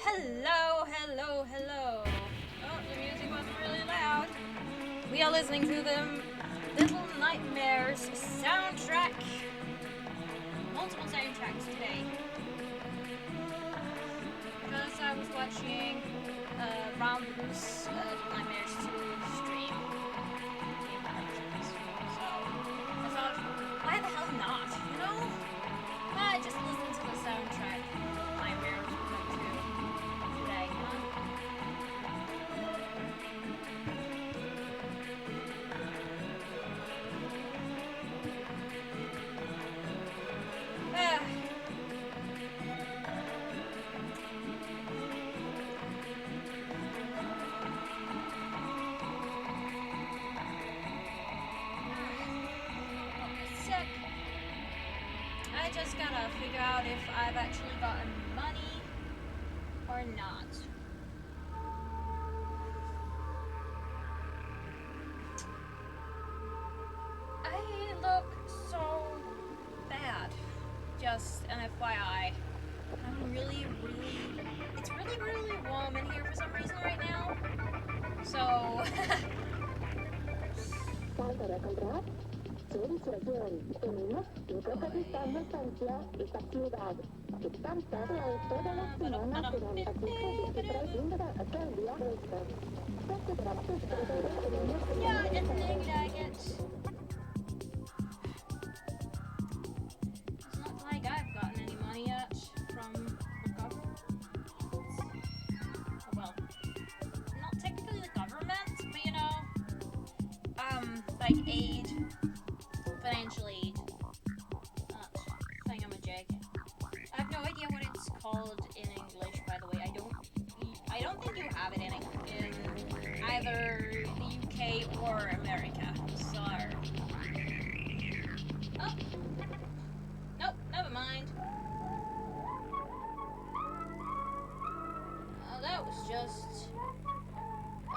Hello, hello, hello. Oh, the music was really loud. We are listening to the Little Nightmares soundtrack. Multiple soundtracks today. Because I was watching Rambo's Nightmares 2 stream. So I thought, why the hell not? You know? I just listened to the soundtrack. Nightmares 2 today, huh? I just gotta figure out if I've actually gotten money or not. I look so bad. Just an FYI. I'm really, it's really warm in here for some reason right now. So, yeah, I didn't think it. It's not like I've gotten any money yet from the government. Well, not technically the government, but you know, like aid, financial aid. Thingamajig. I have no idea what it's called in English, by the way. I don't think you have it in either the UK or America. So, oh, nope, never mind. That was just a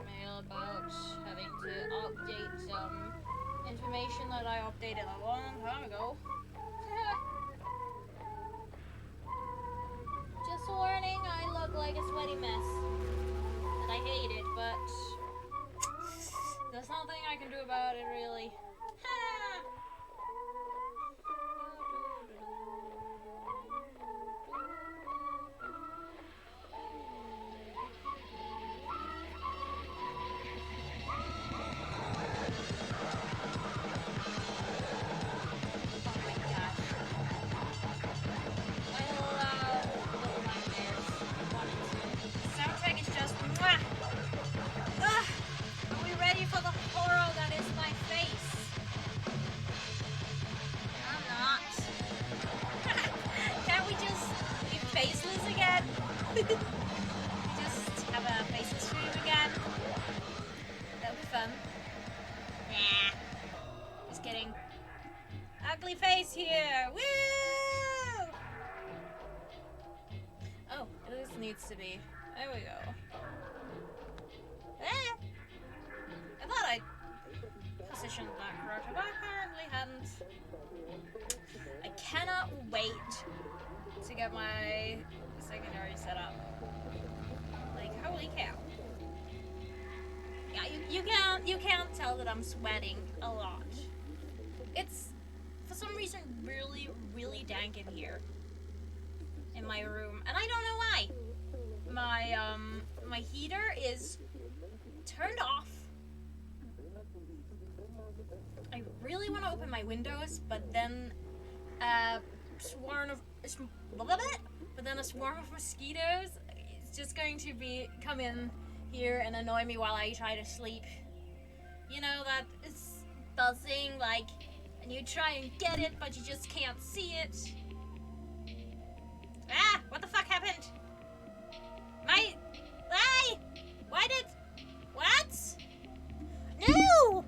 mail about having to update some information that I updated a long time ago. Just a warning, I look like a sweaty mess. And I hate it, but there's nothing I can do about it, really. Just have a faceless stream again. That'll be fun. Nah. Just kidding. Ugly face here. Woo! Oh, this needs to be. There we go. I thought I positioned that correctly, but I apparently hadn't. I cannot wait to get my secondary setup. Like, holy cow. Yeah, you can't tell that I'm sweating a lot. It's, for some reason, really, really dank in here. In my room. And I don't know why. My heater is turned off. I really want to open my windows, but then a swarm of mosquitoes is just going to come in here and annoy me while I try to sleep. You know, that it's buzzing, like, and you try and get it, but you just can't see it. Ah! What the fuck happened? Why did... What? No!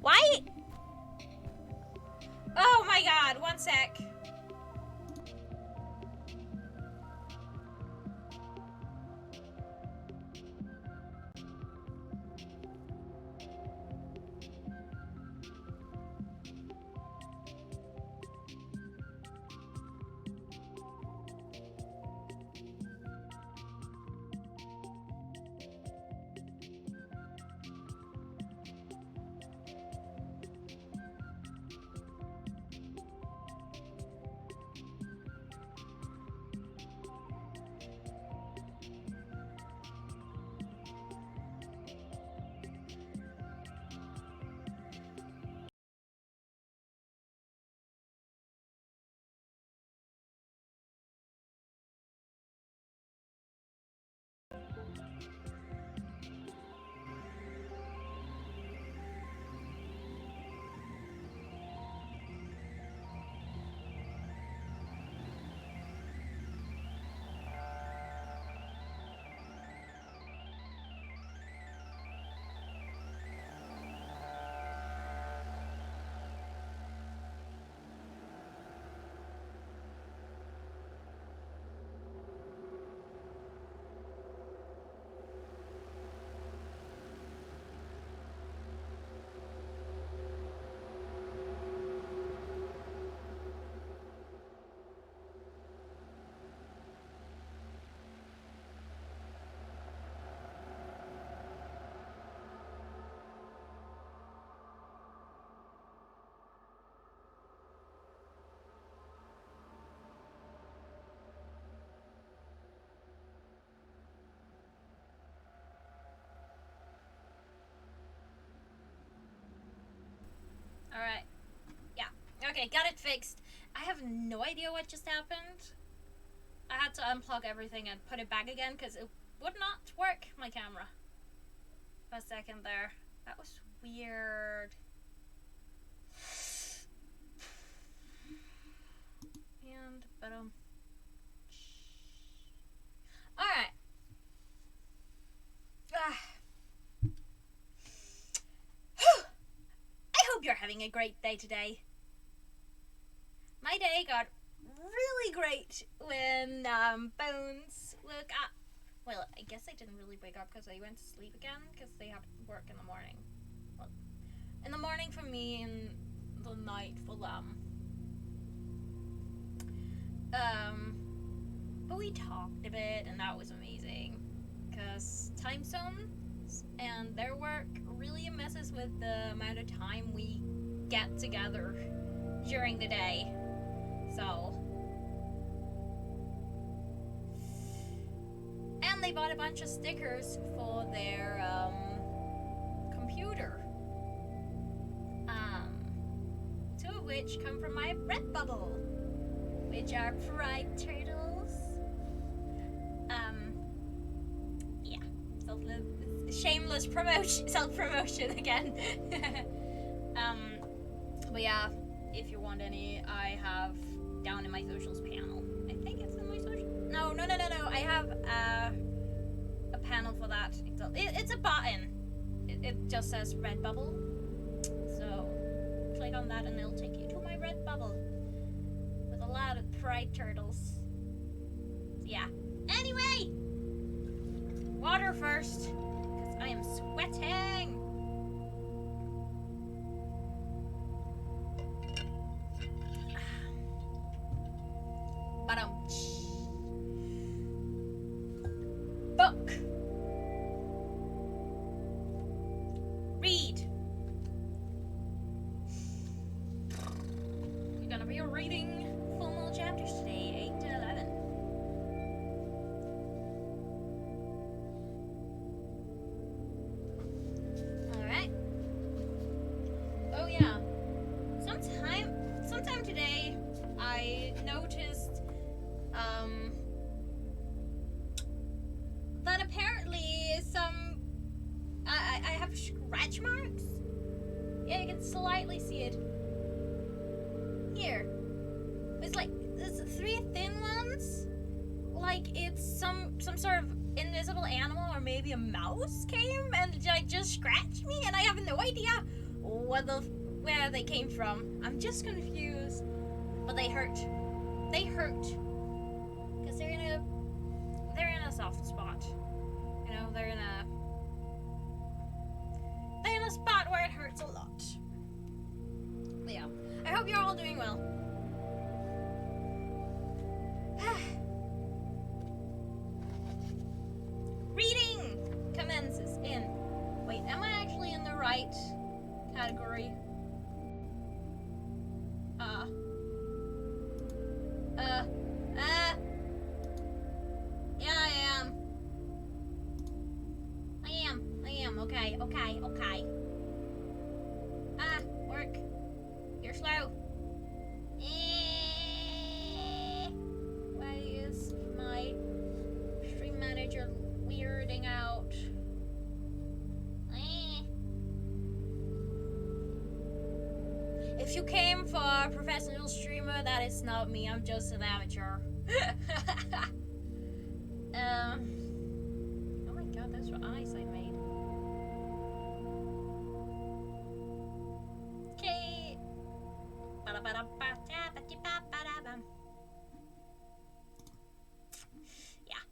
Why? Oh my god, one sec. Alright. Yeah. Okay, got it fixed. I have no idea what just happened. I had to unplug everything and put it back again because it would not work, my camera. For a second there. That was weird. And, alright. I hope you're having a great day today. My day got really great when Bones woke up. Well, I guess I didn't really wake up because I went to sleep again because they had work in the morning. Well, in the morning for me and the night for them. But we talked a bit and that was amazing because time zones and their work really messes with the amount of time we get together during the day. So, and they bought a bunch of stickers for their computer, two of which come from my Redbubble, which are pride turtles. Yeah, shameless self-promotion again. But yeah, if you want any, I have down in my socials panel. I think it's in my social. No. I have a panel for that. It's a button. It just says Redbubble. So click on that and it'll take you to my Redbubble with a lot of pride turtles. So yeah. Anyway, water first, because I am sweating. But reading full more chapters today, 8 to 11. Alright. Oh yeah. Sometime today, I noticed, that apparently I have scratch marks. Yeah, you can slightly see it. Here. It's like, there's 3 thin ones. Like it's some sort of invisible animal or maybe a mouse came and just scratched me, and I have no idea where they came from. I'm just confused. But they hurt. They hurt. Because they're in a soft spot. You know, they're in a spot where it hurts a lot. But yeah. I hope you're all doing well. Reading commences in. Wait, am I actually in the right category? Yeah, I am. Okay. Work. You're slow. Why is my stream manager weirding out? If you came for a professional streamer, that is not me. I'm just an amateur. Oh my god, that's what eyes I made. Okay. Yeah.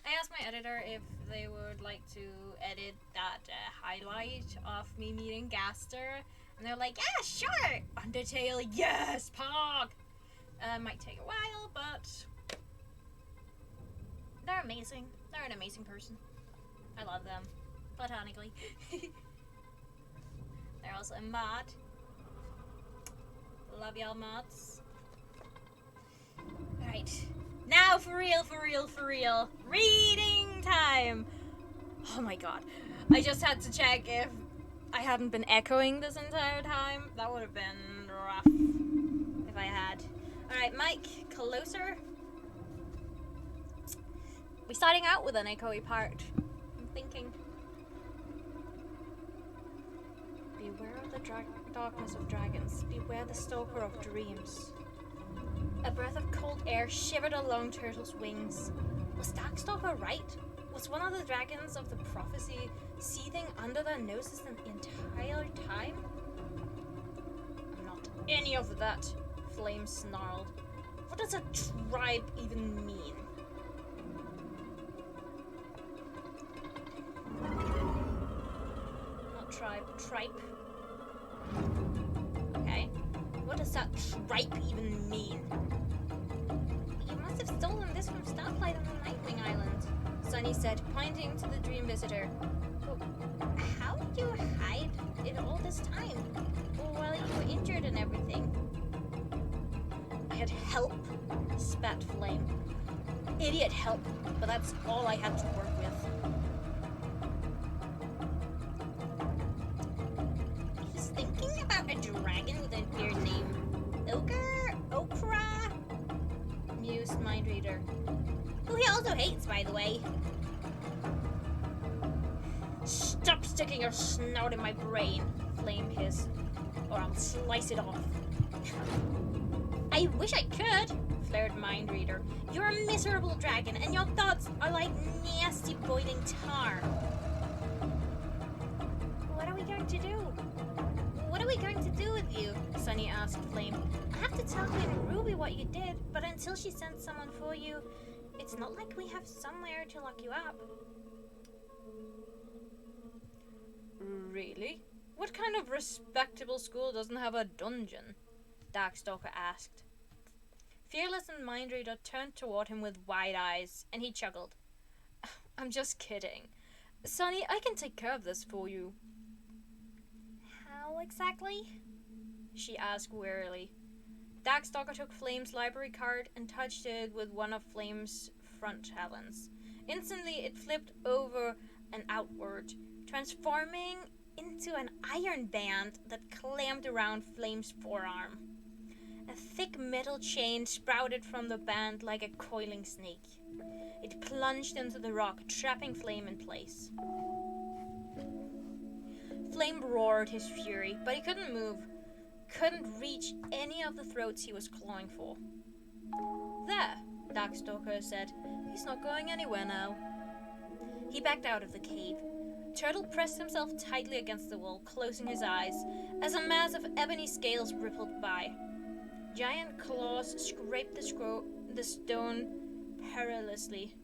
I asked my editor if they would like to edit that highlight of me meeting Gaster, and they're like, yeah, sure! Undertale, yes, Pog! Might take a while, but they're amazing. They're an amazing person. I love them. Platonically. They're also a mod. Love y'all mods. Alright. Now for real. Reading time! Oh my god. I just had to check if I hadn't been echoing this entire time. That would have been rough if I had. Alright, mic, closer. We're starting out with an echoey part. I'm thinking. Beware of the darkness of dragons. Beware the stalker of dreams. A breath of cold air shivered along Turtle's wings. Was Darkstalker right? Was one of the dragons of the prophecy seething under their noses the entire time? Not any of that, Flame snarled. What does a tribe even mean? Not tribe, tripe. Okay. What does that tripe even mean? You must have stolen this from Starflight on the Nightwing Island, Sunny said, pointing to the dream visitor. Well, how did you hide it all this time? While you were injured and everything? I had help, spat Flame. Idiot help, but that's all I had to work with. He's thinking about a dragon with a weird name. Okra? Mused Mindreader. Who he also hates, by the way. Stop sticking your snout in my brain, Flame hissed, or I'll slice it off. I wish I could, flared Mindreader. You're a miserable dragon, and your thoughts are like nasty boiling tar. What are we going to do? What are we going to do with you? Sunny asked Flame. I have to tell Queen Ruby what you did, but until she sends someone for you, it's not like we have somewhere to lock you up. Really? What kind of respectable school doesn't have a dungeon? Darkstalker asked. Fearless and Mindreader turned toward him with wide eyes, and he chuckled. I'm just kidding. Sonny, I can take care of this for you. How all exactly? She asked wearily. Darkstalker took Flame's library card and touched it with one of Flame's front talons. Instantly, it flipped over and outward, transforming into an iron band that clamped around Flame's forearm. A thick metal chain sprouted from the band like a coiling snake. It plunged into the rock, trapping Flame in place. Flame roared his fury, but he couldn't move. Couldn't reach any of the throats he was clawing for. There, Darkstalker said. He's not going anywhere now. He backed out of the cave. Turtle pressed himself tightly against the wall, closing his eyes, as a mass of ebony scales rippled by. Giant claws scraped the stone perilously.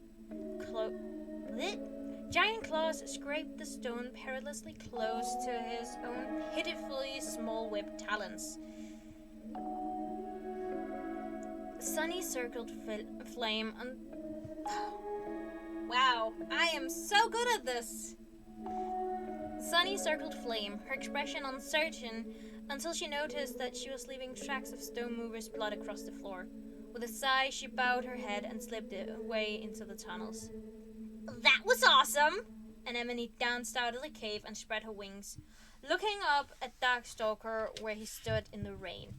Giant claws scraped the stone perilously close to his own pitifully small whipped talons. Sunny circled Flame and... Wow, I am so good at this! Sunny circled Flame, her expression uncertain, until she noticed that she was leaving tracks of Stone Mover's blood across the floor. With a sigh, she bowed her head and slipped away into the tunnels. That was awesome! Anemone danced out of the cave and spread her wings, looking up at Darkstalker where he stood in the rain.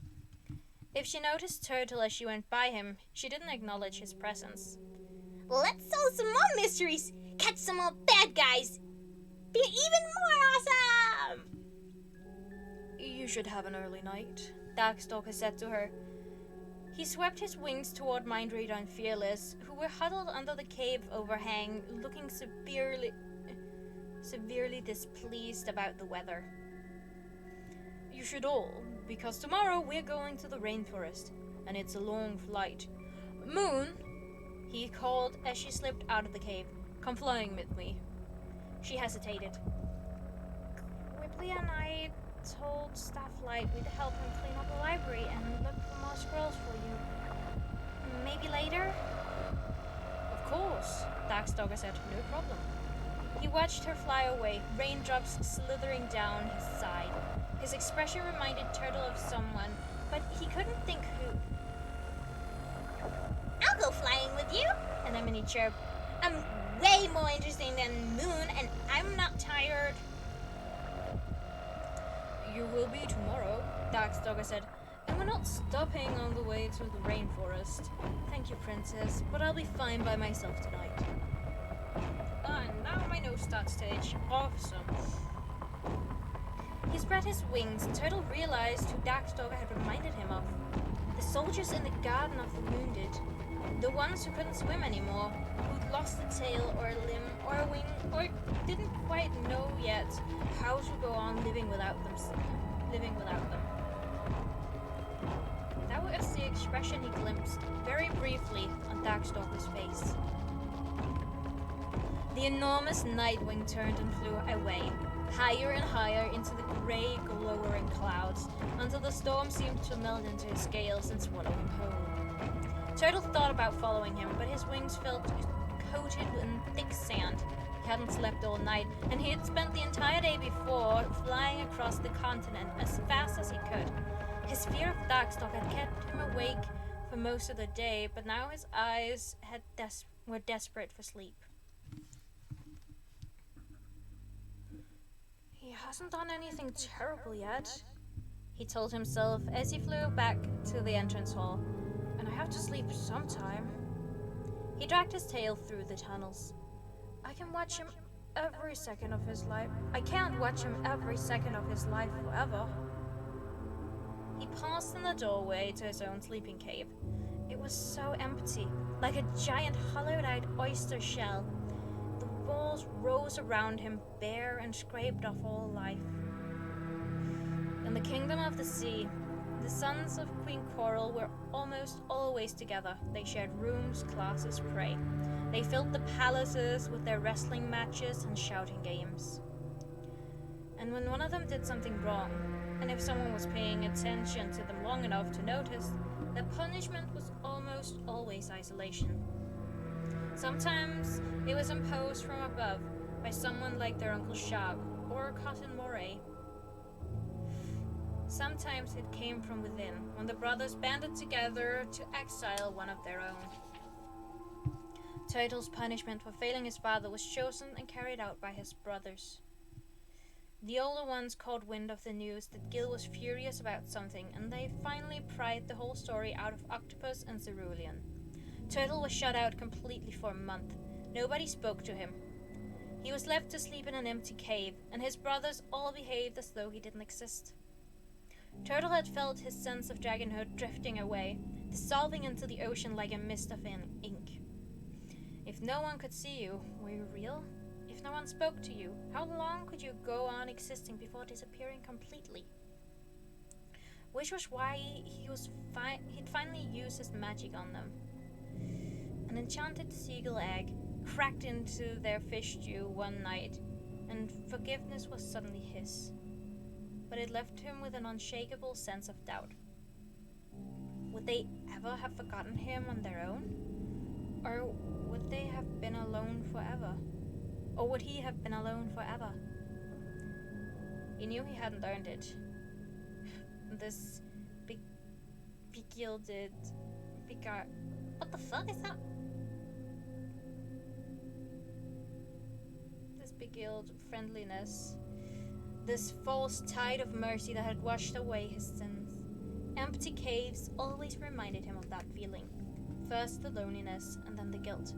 If she noticed Turtle as she went by him, she didn't acknowledge his presence. Let's solve some more mysteries! Catch some more bad guys! Be even more awesome! You should have an early night, Darkstalker said to her. He swept his wings toward Mindreader and Fearless, who were huddled under the cave overhang, looking severely displeased about the weather. You should all, because tomorrow we're going to the rainforest, and it's a long flight. Moon, he called as she slipped out of the cave. Come flying with me. She hesitated. Ripley and I told Stafflight we'd help him clean up the library and look for more scrolls for you. Maybe later? Of course, Darkstalker said. No problem. He watched her fly away, raindrops slithering down his side. His expression reminded Turtle of someone, but he couldn't think who. I'll go flying with you, Anemone chirped. I'm way more interesting than Moon, and I'm not tired. You will be tomorrow, Darkstalker said, and we're not stopping on the way to the rainforest. Thank you, Princess, but I'll be fine by myself tonight. Now my nose starts to itch. Awesome. He spread his wings. Turtle realized who Darkstalker had reminded him of. The soldiers in the Garden of the Wounded. The ones who couldn't swim anymore, who'd lost a tail or a limb or a wing, or didn't quite know yet how to go on living without them. That was the expression he glimpsed, very briefly, on Darkstalker's face. The enormous Nightwing turned and flew away, higher and higher into the grey, glowering clouds, until the storm seemed to melt into his scales and swallow him whole. Turtle thought about following him, but his wings felt coated in thick sand. He hadn't slept all night, and he had spent the entire day before flying across the continent as fast as he could. His fear of Darkstalker had kept him awake for most of the day, but now his eyes were desperate for sleep. He hasn't done anything terrible yet, he told himself as he flew back to the entrance hall. And I have to sleep sometime. He dragged his tail through the tunnels. I can't watch him every second of his life forever. He paused in the doorway to his own sleeping cave. It was so empty, like a giant hollowed-out oyster shell. The walls rose around him, bare and scraped off all life. In the kingdom of the sea, the sons of Queen Coral were almost always together. They shared rooms, classes, prey. They filled the palaces with their wrestling matches and shouting games. And when one of them did something wrong, and if someone was paying attention to them long enough to notice, the punishment was almost always isolation. Sometimes it was imposed from above by someone like their Uncle Shark or Cotton Moray. Sometimes it came from within, when the brothers banded together to exile one of their own. Turtle's punishment for failing his father was chosen and carried out by his brothers. The older ones caught wind of the news that Gil was furious about something, and they finally pried the whole story out of Octopus and Cerulean. Turtle was shut out completely for a month. Nobody spoke to him. He was left to sleep in an empty cave, and his brothers all behaved as though he didn't exist. Turtle had felt his sense of dragonhood drifting away, dissolving into the ocean like a mist of ink. If no one could see you, were you real? If no one spoke to you, how long could you go on existing before disappearing completely? Which was why he'd finally used his magic on them. An enchanted seagull egg cracked into their fish stew one night, and forgiveness was suddenly his. But it left him with an unshakable sense of doubt. Would they ever have forgotten him on their own? Or would they have been alone forever? Or would he have been alone forever? He knew he hadn't earned it. This begilded... What the fuck is that? This beguiled friendliness. This false tide of mercy that had washed away his sins. Empty caves always reminded him of that feeling. First the loneliness, and then the guilt.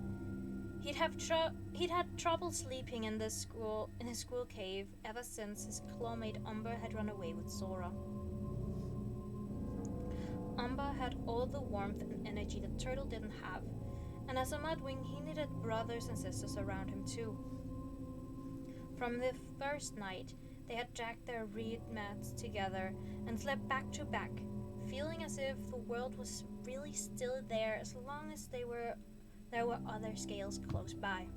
He'd had trouble sleeping in his school cave ever since his clawmate Umber had run away with Sora. Umber had all the warmth and energy that Turtle didn't have, and as a Mudwing he needed brothers and sisters around him too. From the first night, they had dragged their reed mats together and slept back to back, feeling as if the world was really still there as long as there were other scales close by.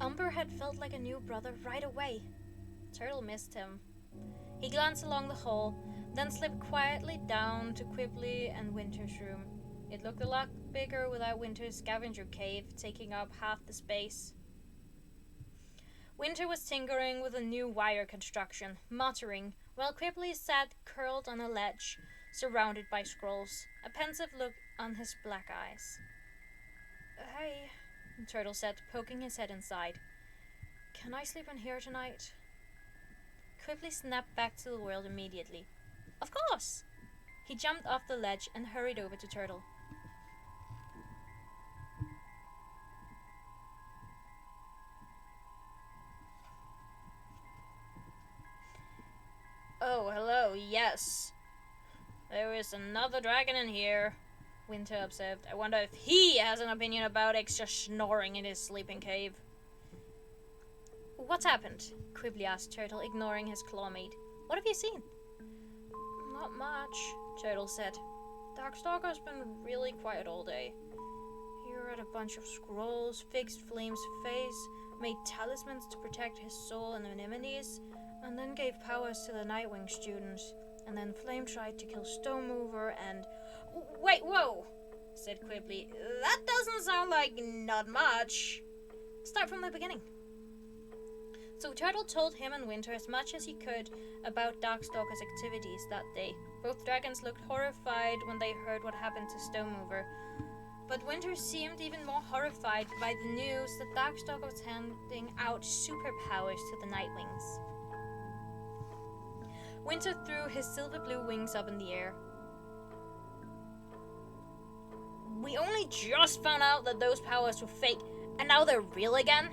Umber had felt like a new brother right away. Turtle missed him. He glanced along the hall, then slipped quietly down to Quibbly and Winter's room. It looked a lot bigger without Winter's scavenger cave taking up half the space. Winter was tinkering with a new wire construction, muttering, while Quibbly sat curled on a ledge, surrounded by scrolls, a pensive look on his black eyes. Hey, Turtle said, poking his head inside. Can I sleep in here tonight? Quibbly snapped back to the world immediately. Of course! He jumped off the ledge and hurried over to Turtle. Oh, hello, yes. There is another dragon in here, Winter observed. I wonder if he has an opinion about extra snoring in his sleeping cave. What's happened? Quibbly asked Turtle, ignoring his clawmate. What have you seen? Not much, Turtle said. Darkstalker's been really quiet all day. He read a bunch of scrolls, fixed Flame's face, made talismans to protect his soul and anemones, and then gave powers to the Nightwing students. And then Flame tried to kill Stonemover and... Wait, whoa! Said Quibbly. That doesn't sound like not much. Start from the beginning. So Turtle told him and Winter as much as he could about Darkstalker's activities that day. Both dragons looked horrified when they heard what happened to Stonemover. But Winter seemed even more horrified by the news that Darkstalker was handing out superpowers to the Nightwings. Winter threw his silver blue wings up in the air. We only just found out that those powers were fake, and now they're real again?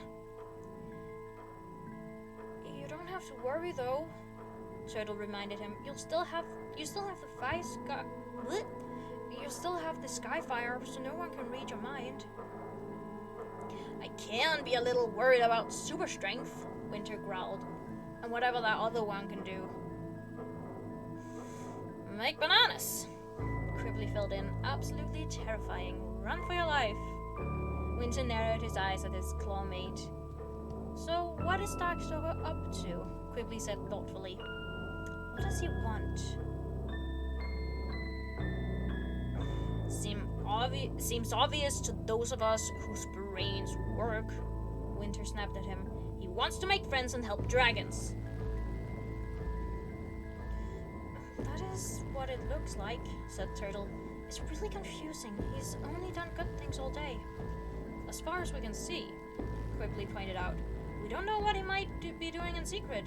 You don't have to worry though, Turtle reminded him. You still have the You still have the Skyfire, so no one can read your mind. I can be a little worried about super strength, Winter growled, and whatever that other one can do. Make bananas, Quibbly filled in. Absolutely terrifying. Run for your life. Winter narrowed his eyes at his clawmate. So, what is Darkstalker up to? Quibbly said thoughtfully. What does he want? Seems obvious to those of us whose brains work, Winter snapped at him. He wants to make friends and help dragons. That is what it looks like, said Turtle. It's really confusing. He's only done good things all day. As far as we can see, Quibbly pointed out. We don't know what he might be doing in secret.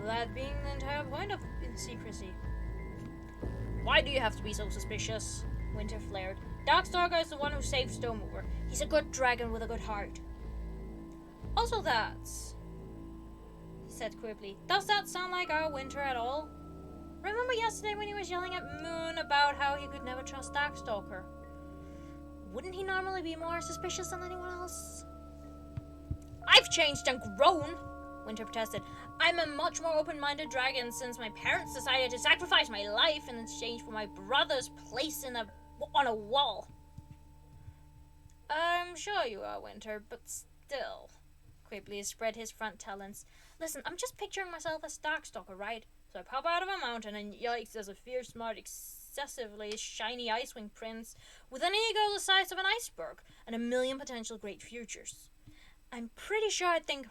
That being the entire point of secrecy. Why do you have to be so suspicious? Winter flared. Darkstalker is the one who saved Stonemover. He's a good dragon with a good heart. Also that, said Quibbly. Does that sound like our Winter at all? Remember yesterday when he was yelling at Moon about how he could never trust Darkstalker? Wouldn't he normally be more suspicious than anyone else? I've changed and grown, Winter protested. I'm a much more open-minded dragon since my parents decided to sacrifice my life in exchange for my brother's place on a wall. I'm sure you are, Winter, but still. Quibbly spread his front talons. Listen, I'm just picturing myself as Darkstalker, right? So I pop out of a mountain and yikes, there's a fierce, smart, excessively shiny Icewing prince with an ego the size of an iceberg and a million potential great futures. I'm pretty sure I'd think,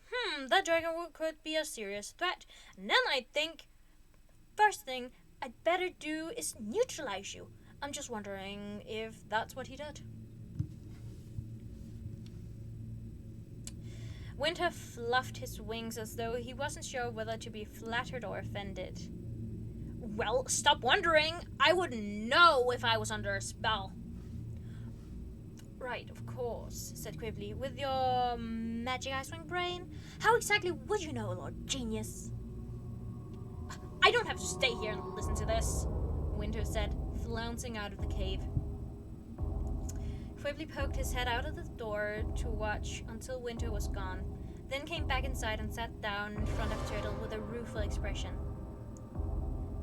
that dragon could be a serious threat. And then I'd think, first thing I'd better do is neutralize you. I'm just wondering if that's what he did. Winter fluffed his wings as though he wasn't sure whether to be flattered or offended. Well, stop wondering. I wouldn't know if I was under a spell. Right, of course, said Quibbly. With your magic Icewing brain? How exactly would you know, Lord Genius? I don't have to stay here and listen to this, Winter said, flouncing out of the cave. Quibbly poked his head out of the door to watch until Winter was gone, then came back inside and sat down in front of Turtle with a rueful expression.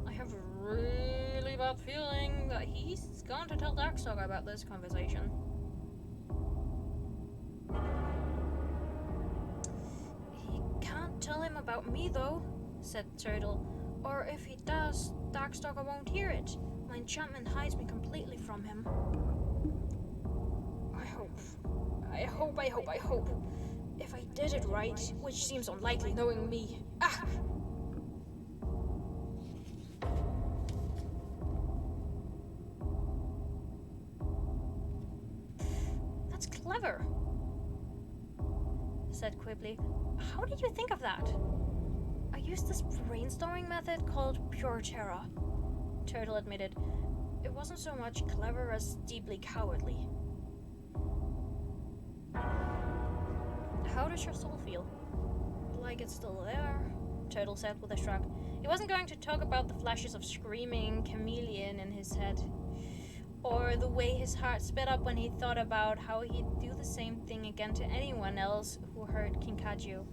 I have a really bad feeling that he's going to tell Darkstalker about this conversation. He can't tell him about me, though, said Turtle. Or if he does, Darkstalker won't hear it. My enchantment hides me completely from him. I hope. If I did it right, which seems unlikely knowing me. Ah! That's clever, said Quibbly. How did you think of that? I used this brainstorming method called pure terror, Turtle admitted. It wasn't so much clever as deeply cowardly. How does your soul feel? Like it's still there, Turtle said with a shrug. He wasn't going to talk about the flashes of screaming chameleon in his head, or the way his heart sped up when he thought about how he'd do the same thing again to anyone else who heard Kinkajou.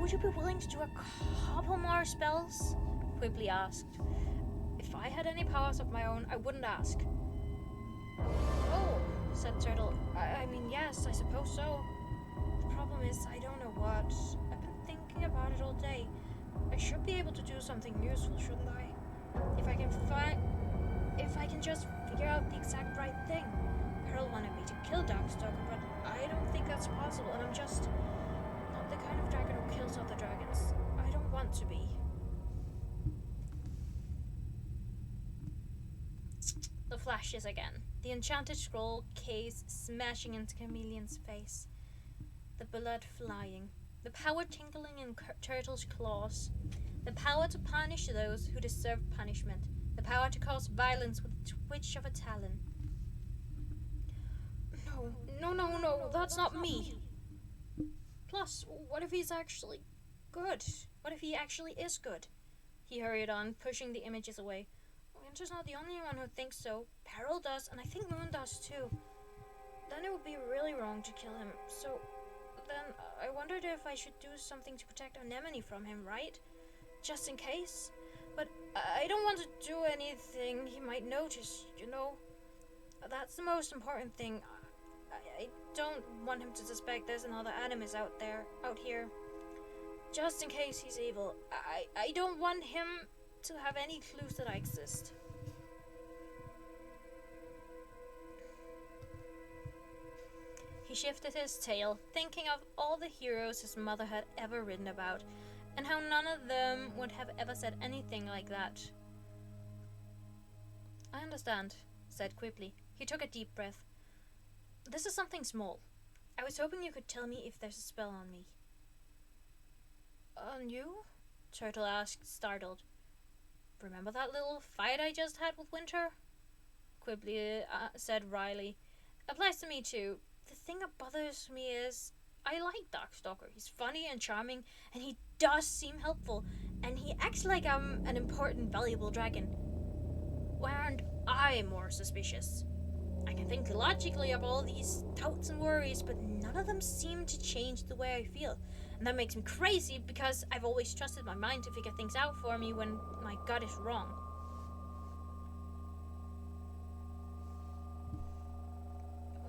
Would you be willing to do a couple more spells? Quibbly asked. If I had any powers of my own, I wouldn't ask. Oh, said Turtle. I mean, yes, I suppose so. The problem is, I don't know what. I've been thinking about it all day. I should be able to do something useful, shouldn't I? If I can just figure out the exact right thing. Pearl wanted me to kill Darkstalker, but I don't think that's possible, and I'm just not the kind of dragon who kills other dragons. I don't want to be. The flashes again. The enchanted scroll case smashing into Chameleon's face. The blood flying. The power tingling in Turtle's claws. The power to punish those who deserve punishment. The power to cause violence with the twitch of a talon. No, that's not me. Plus, what if he's actually good? What if he actually is good? He hurried on, pushing the images away. Winter's not the only one who thinks so. Peril does, and I think Moon does too. Then it would be really wrong to kill him. So then I wondered if I should do something to protect Anemone from him, right? Just in case. But I don't want to do anything he might notice, you know? That's the most important thing. I don't want him to suspect there's another Animus out here. Just in case he's evil. I don't want him to have any clues that I exist. He shifted his tail, thinking of all the heroes his mother had ever written about, and how none of them would have ever said anything like that. I understand, said Quipply. He took a deep breath. This is something small. I was hoping you could tell me if there's a spell on me. On you? Turtle asked, startled. Remember that little fight I just had with Winter? Quipply said wryly. Applies to me too. The thing that bothers me is I like Darkstalker. He's funny and charming, and he does seem helpful, and he acts like I'm an important, valuable dragon. Why aren't I more suspicious? I can think logically of all these doubts and worries, but none of them seem to change the way I feel. And that makes me crazy because I've always trusted my mind to figure things out for me when my gut is wrong.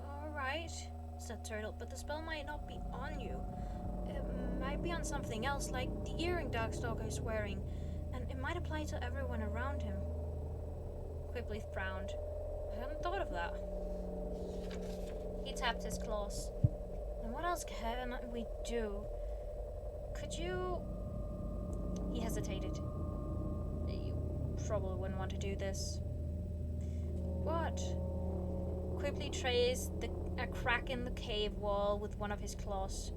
Alright, said Turtle, but the spell might not be on you. It might be on something else, like the earring Darkstalker is wearing, and it might apply to everyone around him. Quipply frowned. I hadn't thought of that. He tapped his claws. And what else can we do? Could you... He hesitated. You probably wouldn't want to do this. What? Quipply traced a crack in the cave wall with one of his claws.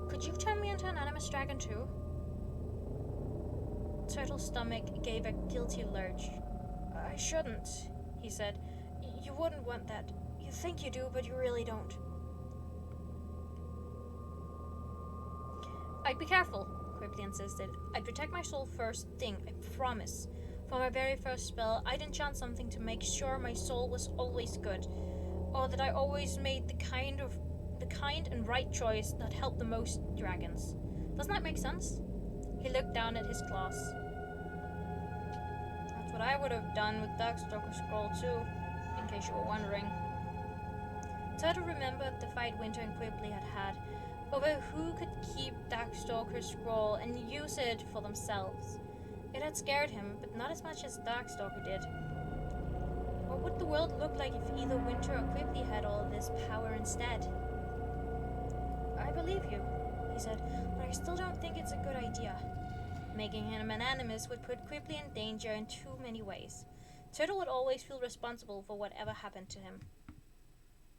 Could you turn me into an animus dragon too? Turtle's stomach gave a guilty lurch. I shouldn't, he said. You wouldn't want that. You think you do, but you really don't. I'd be careful, Quipply insisted. I'd protect my soul first thing, I promise. For my very first spell, I'd enchant something to make sure my soul was always good, or that I always made the kind and right choice that helped the most dragons. Doesn't that make sense? He looked down at his claws. That's what I would have done with Darkstalker's scroll too, in case you were wondering. Turtle remembered the fight Winter and Quipply had had over who could keep Darkstalker's scroll and use it for themselves. It had scared him, but not as much as Darkstalker did. What would the world look like if either Winter or Quipply had all this power instead? I believe you, he said, but I still don't think it's a good idea. Making him an animus would put Quipply in danger in too many ways. Turtle would always feel responsible for whatever happened to him.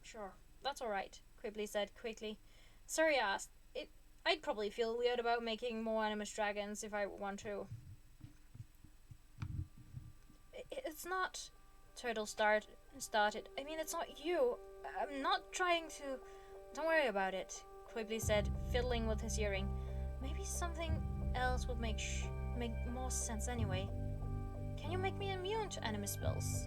Sure, that's alright, Quipply said quickly. Sorry I asked. I'd probably feel weird about making more animus dragons if I want to. It's not... Turtle started. I mean, it's not you. I'm not trying to... Don't worry about it, Quipply said, fiddling with his earring. Maybe something else would make more sense anyway. Can you make me immune to animus spells?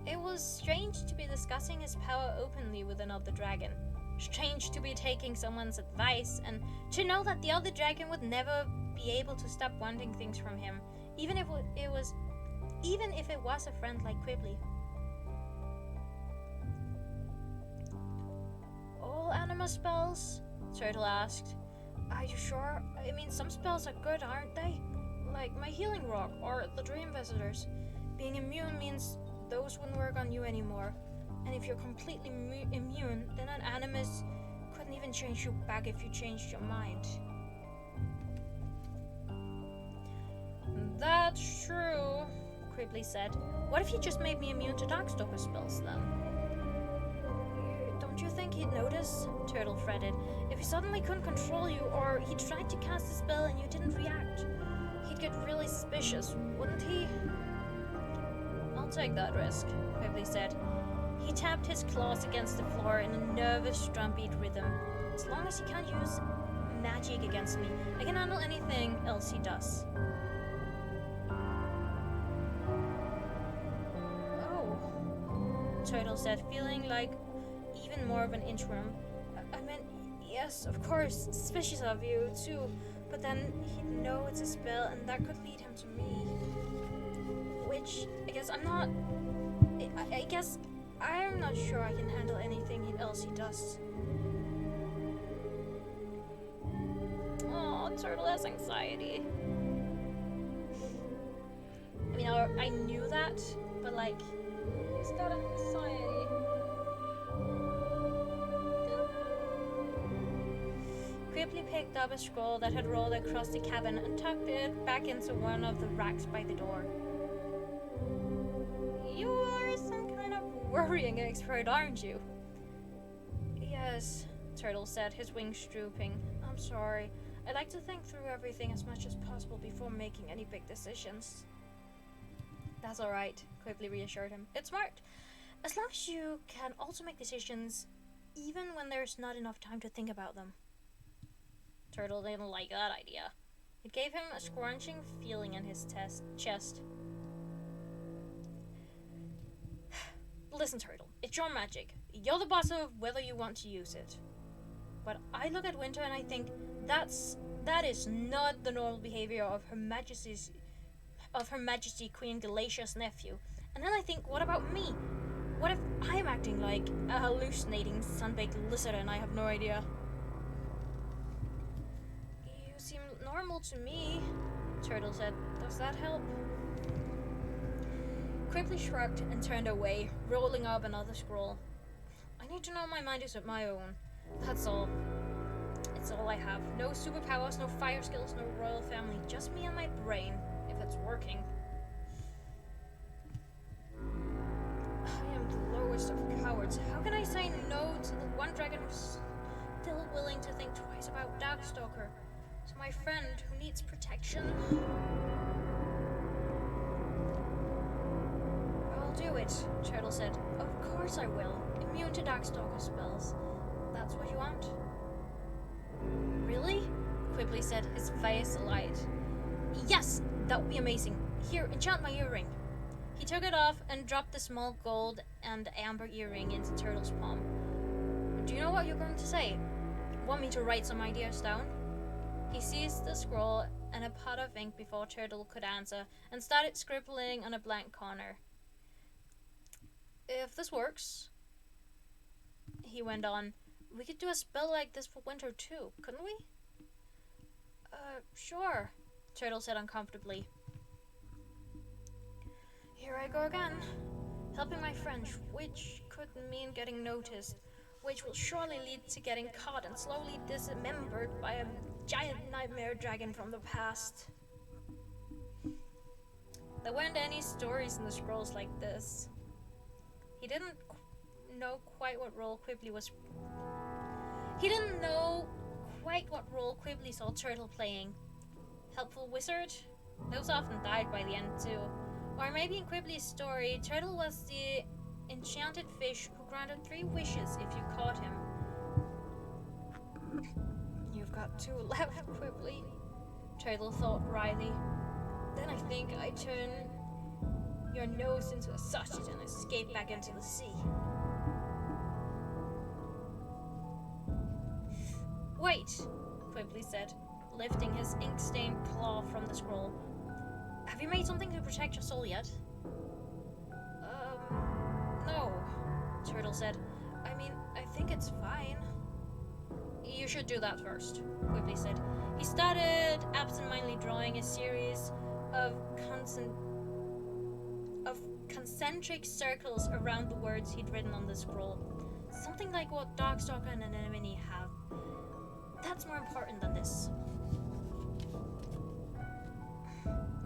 It was strange to be discussing his power openly with another dragon. Strange to be taking someone's advice, and to know that the other dragon would never be able to stop wanting things from him, even if it was a friend like Quipply. All animus spells? Turtle asked. Are you sure? I mean, some spells are good, aren't they? Like my healing rock or the dream visitors. Being immune means those wouldn't work on you anymore. And if you're completely immune, then an animus couldn't even change you back if you changed your mind. That's true, Quipply said. What if he just made me immune to Darkstalker spells then? Don't you think he'd notice? Turtle fretted. If he suddenly couldn't control you, or he tried to cast a spell and you didn't react, he'd get really suspicious, wouldn't he? I'll take that risk, Quipply said. He tapped his claws against the floor in a nervous drumbeat rhythm. As long as he can't use magic against me, I can handle anything else he does. Oh, Turtle said, feeling like even more of an interim. I meant, yes, of course, suspicious of you too, but then he'd know it's a spell and that could lead him to me. Which, I guess I'm not sure I can handle anything else he does. Oh, Turtle has anxiety. I mean, I knew that, but like, Is that anxiety? Quickly picked up a scroll that had rolled across the cabin and tucked it back into one of the racks by the door. You are some kind of worrying expert, aren't you? Yes, Turtle said, his wings drooping. I'm sorry. I like to think through everything as much as possible before making any big decisions. That's alright, Quickly reassured him. It's smart. As long as you can also make decisions even when there's not enough time to think about them. Turtle didn't like that idea. It gave him a scrunching feeling in his chest. Listen, Turtle, it's your magic. You're the boss of whether you want to use it. But I look at Winter and I think that is not the normal behavior of Her Majesty Queen Galatia's nephew. And then I think, what about me? What if I'm acting like a hallucinating sun-baked lizard and I have no idea? You seem normal to me, Turtle said. Does that help? Quickly shrugged and turned away, rolling up another scroll. I need to know my mind is my own. That's all. It's all I have. No superpowers, no fire skills, no royal family. Just me and my brain, if it's working. I am the lowest of cowards. How can I say no to the one dragon who's still willing to think twice about Darkstalker? To my friend who needs protection? I'll do it, Turtle said. Of course I will. Immune to Darkstalker spells. That's what you want? Really? Quickly said, his face alight. Yes, that would be amazing. Here, enchant my earring. He took it off and dropped the small gold and amber earring into Turtle's palm. Do you know what you're going to say? Want me to write some ideas down? He seized the scroll and a pot of ink before Turtle could answer and started scribbling on a blank corner. If this works, he went on, we could do a spell like this for Winter too, couldn't we? Sure, Turtle said uncomfortably. Here I go again. Helping my friend, which could mean getting noticed, which will surely lead to getting caught and slowly dismembered by a giant nightmare dragon from the past. There weren't any stories in the scrolls like this. He didn't know quite what role Quibbly saw Turtle playing. Helpful wizard? Those often died by the end too. Or maybe in Quibbly's story, Turtle was the enchanted fish who granted 3 wishes if you caught him. You've got 2 left, Quibbly, Turtle thought wryly. Then I think I turn your nose into a sausage and escape back into the sea. Wait, Quibbly said, lifting his ink-stained claw from the scroll. Have you made something to protect your soul yet? No, Turtle said. I mean, I think it's fine. You should do that first, Quibbly said. He started absentmindly drawing a series of concentric circles around the words he'd written on the scroll. Something like what Darkstalker and Anemone have. That's more important than this.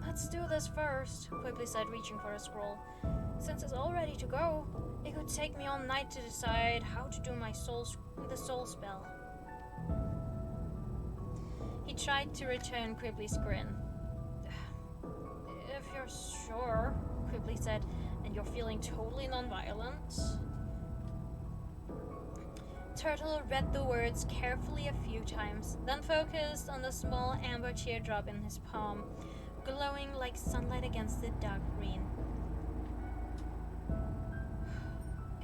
Let's do this first, Quibbly said, reaching for a scroll. Since it's all ready to go, it could take me all night to decide how to do the soul spell. He tried to return Quibbly's grin. If you're sure, Quibbly said, and you're feeling totally non-violent. Turtle read the words carefully a few times, then focused on the small amber teardrop in his palm, glowing like sunlight against the dark green.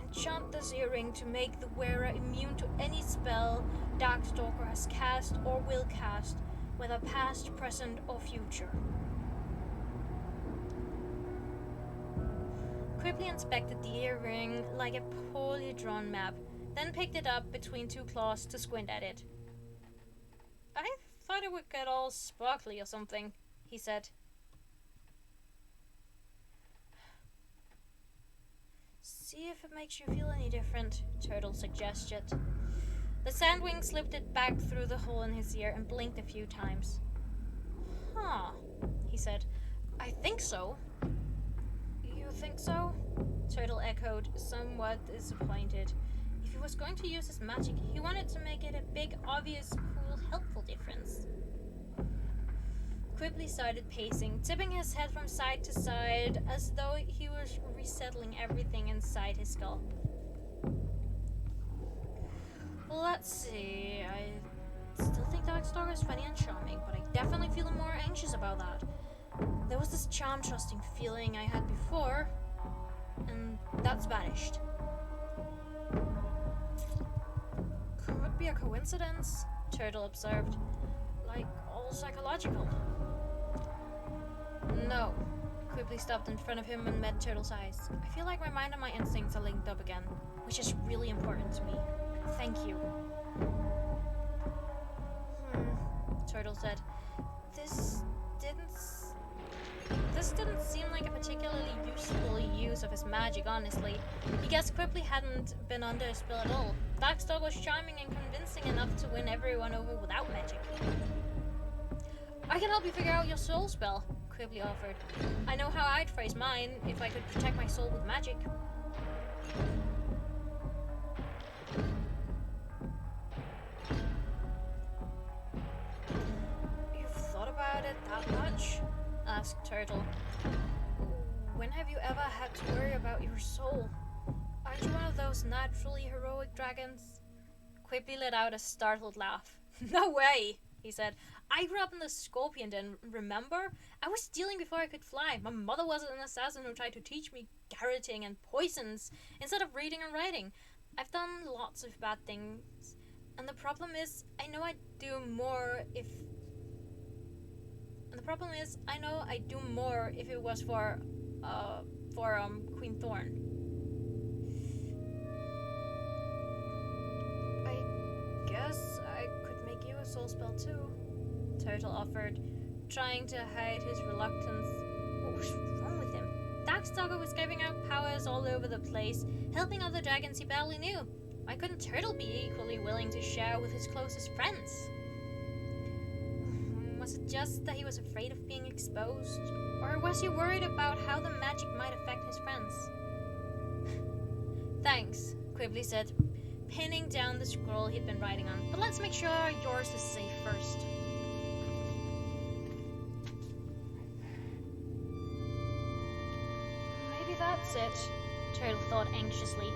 Enchant this earring to make the wearer immune to any spell Darkstalker has cast or will cast, whether past, present, or future. Quickly inspected the earring like a poorly drawn map, then picked it up between 2 claws to squint at it. I thought it would get all sparkly or something, he said. See if it makes you feel any different, Turtle suggested. The sandwing slipped it back through the hole in his ear and blinked a few times. Huh, he said. I think so. You think so? Turtle echoed, somewhat disappointed. If he was going to use his magic, he wanted to make it a big, obvious, cool, helpful difference. Quibbly started pacing, tipping his head from side to side as though he was resettling everything inside his skull. Let's see, I still think Darkstalker is funny and charming, but I definitely feel more anxious about that. There was this charm-trusting feeling I had before, and that's vanished. Could be a coincidence, Turtle observed. Like, all psychological. No. Quibbly stopped in front of him and met Turtle's eyes. I feel like my mind and my instincts are linked up again, which is really important to me. Thank you. Turtle said. This didn't seem like a particularly useful use of his magic, honestly. He guessed Quibbly hadn't been under a spell at all. Darkstalker was charming and convincing enough to win everyone over without magic. I can help you figure out your soul spell, Quibbly offered. I know how I'd phrase mine if I could protect my soul with magic. You've thought about it that much? Asked Turtle. When have you ever had to worry about your soul? Aren't you one of those naturally heroic dragons? Quibbly let out a startled laugh. No way, he said. I grew up in the Scorpion Den, remember? I was stealing before I could fly. My mother was an assassin who tried to teach me garroting and poisons instead of reading and writing. I've done lots of bad things, and the problem is, I know I'd do more if it was for Queen Thorn. I guess I could make you a soul spell too, Turtle offered, trying to hide his reluctance. What was wrong with him? Darkstalker was giving out powers all over the place, helping other dragons he barely knew. Why couldn't Turtle be equally willing to share with his closest friends? Was it just that he was afraid of being exposed? Or was he worried about how the magic might affect his friends? Thanks, Quibbly said, pinning down the scroll he'd been writing on. But let's make sure yours is safe first. Maybe that's it, Turtle thought anxiously.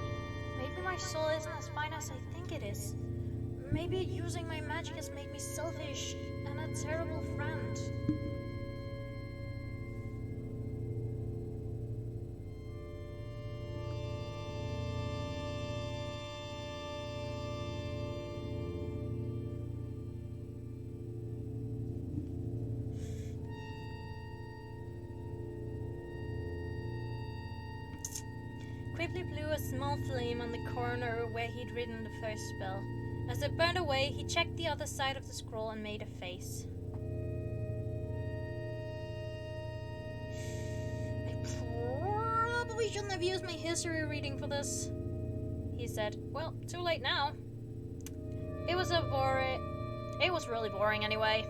Maybe my soul isn't as fine as I think it is. Maybe using my magic has made me selfish and a terrible friend. Quibbly blew a small flame on the corner where he'd written the first spell. As it burned away, he checked the other side of the scroll and made a face. I probably shouldn't have used my history reading for this, he said. Well, too late now. It was really boring anyway.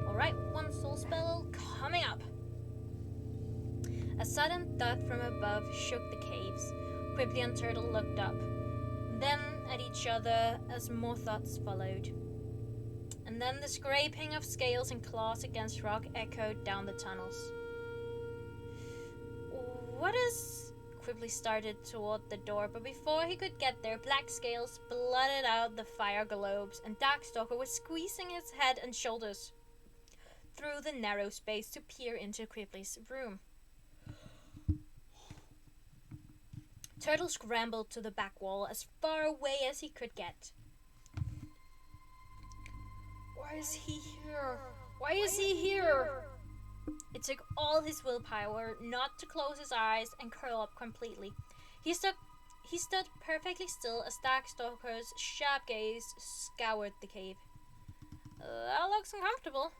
Alright, one soul spell coming up. A sudden thud from above shook the caves. Quibbly and Turtle looked up, then at each other as more thuds followed. And then the scraping of scales and claws against rock echoed down the tunnels. What is... Quibbly started toward the door, but before he could get there, black scales blotted out the fire globes, and Darkstalker was squeezing his head and shoulders through the narrow space to peer into Quibbly's room. Turtle scrambled to the back wall as far away as he could get. Why is he here? Why is he here? It took all his willpower not to close his eyes and curl up completely. He stood perfectly still as Darkstalker's sharp gaze scoured the cave. That looks uncomfortable,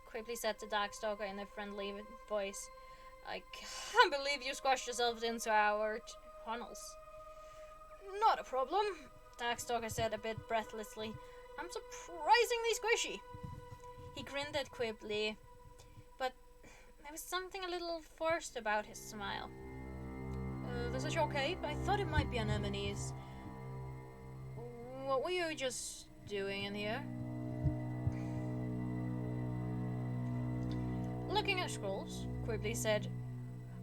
Quibbly said to Darkstalker in a friendly voice. I can't believe you squashed yourself into our tunnels. Not a problem, Darkstalker said a bit breathlessly. I'm surprisingly squishy. He grinned at Quibbly, but there was something a little forced about his smile. This is your cape? I thought it might be Anemone's. What were you just doing in here? Looking at scrolls, Quibbly said,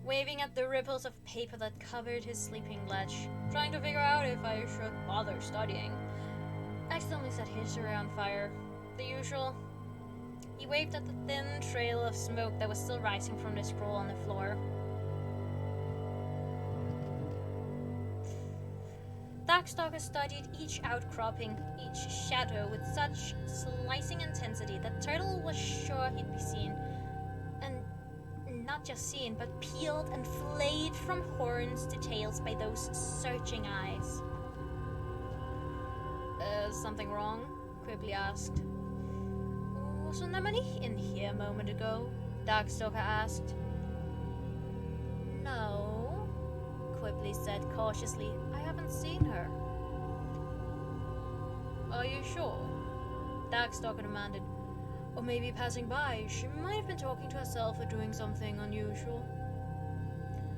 waving at the ripples of paper that covered his sleeping ledge, trying to figure out if I should bother studying. Accidentally set history on fire. The usual. He waved at the thin trail of smoke that was still rising from the scroll on the floor. Darkstalker studied each outcropping, each shadow with such slicing intensity that Turtle was sure he'd be seen. And not just seen, but peeled and flayed from horns to tails by those searching eyes. Something wrong? Quibbly asked. Was Anemone in here a moment ago? Darkstalker asked. No, Quibbly said cautiously. I haven't seen her. Are you sure? Darkstalker demanded. Or maybe passing by. She might have been talking to herself or doing something unusual.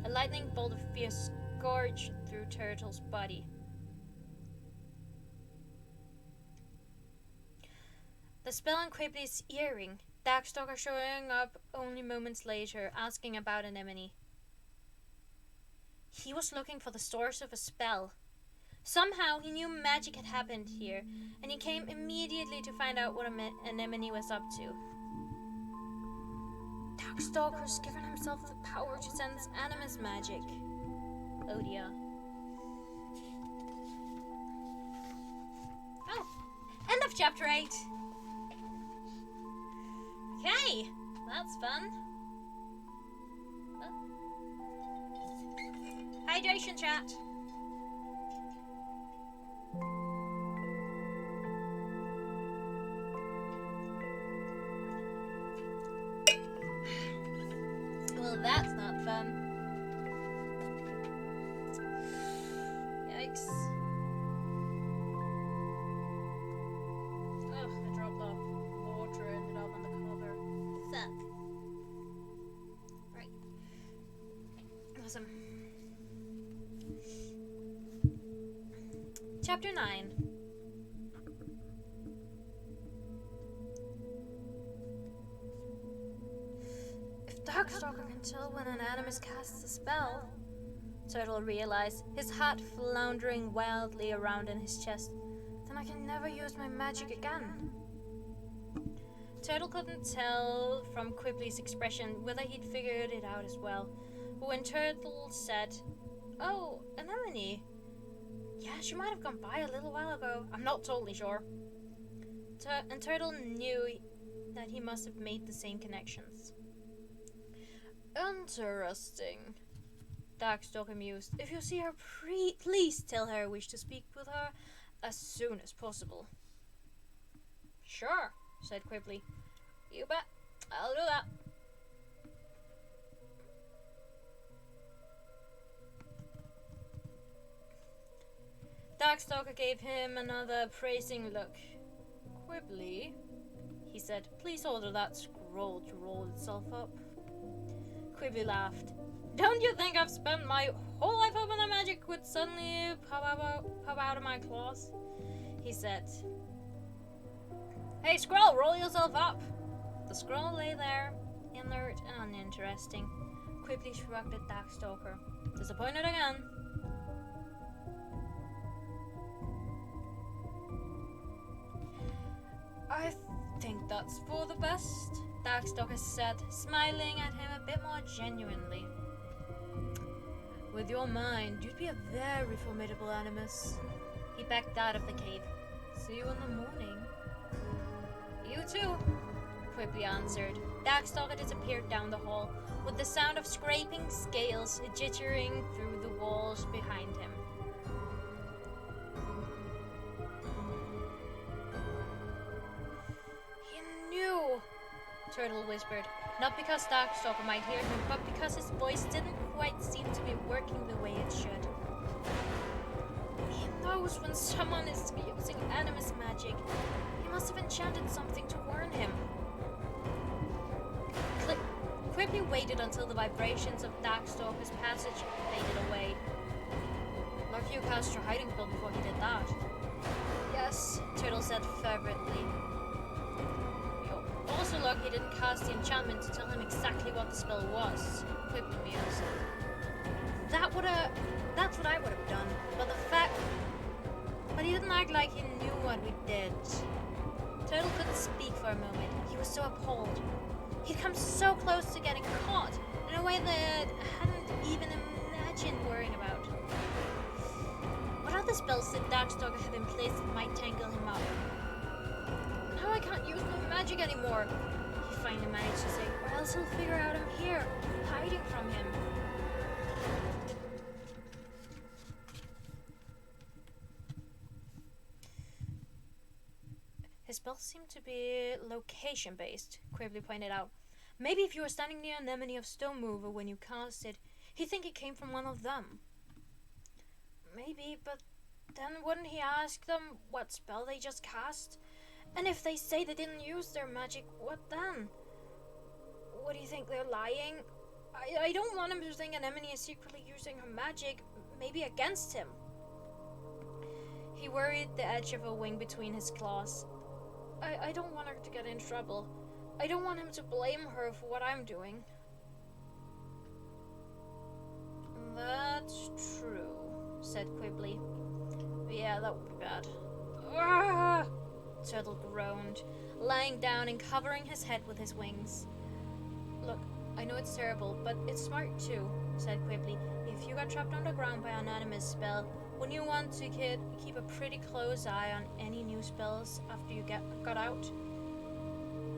A lightning bolt of fear scourged through Turtle's body. The spell on Quibbly's earring, Darkstalker showing up only moments later, asking about Anemone. He was looking for the source of a spell. Somehow he knew magic had happened here, and he came immediately to find out what Anemone was up to. Darkstalker's given himself the power to sense animus magic. Oh dear. Oh, end of chapter 8. Okay, that's fun. Hydration chat. Well, that's not fun. Yikes. Ugh, I dropped off water and ended up on the cover. Suck. Right. Awesome. Chapter 9. If Darkstalker can tell when an animus casts a spell, Turtle realized, his heart floundering wildly around in his chest, then I can never use my magic again. Turtle couldn't tell from Quibbly's expression whether he'd figured it out as well, but when Turtle said, "Oh, Anemone. Yeah, she might have gone by a little while ago. I'm not totally sure." And Turtle knew that he must have made the same connections. Interesting, Darkstalker mused. If you see her, please tell her I wish to speak with her as soon as possible. Sure, said Quibbly. You bet. I'll do that. Darkstalker gave him another praising look. Quibbly, he said, please order that scroll to roll itself up. Quibbly laughed. Don't you think I've spent my whole life hoping that magic would suddenly pop out of my claws? He said. Hey, scroll, roll yourself up. The scroll lay there, inert and uninteresting. Quibbly shrugged at Darkstalker. Disappointed again. I think that's for the best, Darkstalker said, smiling at him a bit more genuinely. With your mind, you'd be a very formidable animus. He backed out of the cave. See you in the morning. You too, Quibbly answered. Darkstalker disappeared down the hall, with the sound of scraping scales jittering through the walls behind him. Turtle whispered, not because Darkstalker might hear him, but because his voice didn't quite seem to be working the way it should. knows when someone is using animus magic. He must have enchanted something to warn him. Quickly waited until the vibrations of Darkstalker's passage faded away. Lucky you cast your hiding spell before he did that. Yes, Turtle said fervently. You're also lucky he didn't cast the enchantment to tell him exactly what the spell was, Quickly mused. That's what I would have done, but he didn't act like he knew what we did. Turtle couldn't speak for a moment. He was so appalled. He'd come so close to getting caught in a way that I hadn't even imagined worrying about. What other spells did Darkstalker have in place that might tangle him up? Now I can't use my magic anymore, he finally managed to say, or else he'll figure out I'm here, hiding from him. His spells seem to be location-based, Quibbly pointed out. Maybe if you were standing near an enemy of Stone Mover when you cast it, he'd think it came from one of them. Maybe, but then wouldn't he ask them what spell they just cast? And if they say they didn't use their magic, what then? What do you think, they're lying? I don't want him to think an enemy is secretly using her magic, maybe against him. He worried the edge of a wing between his claws. I don't want her to get in trouble. I don't want him to blame her for what I'm doing. That's true, said Quibbly. Yeah, that would be bad. Ah! Turtle groaned, lying down and covering his head with his wings. Look, I know it's terrible, but it's smart too, said Quibbly. If you got trapped underground by an animus spell, wouldn't you want to keep a pretty close eye on any new spells after you got out?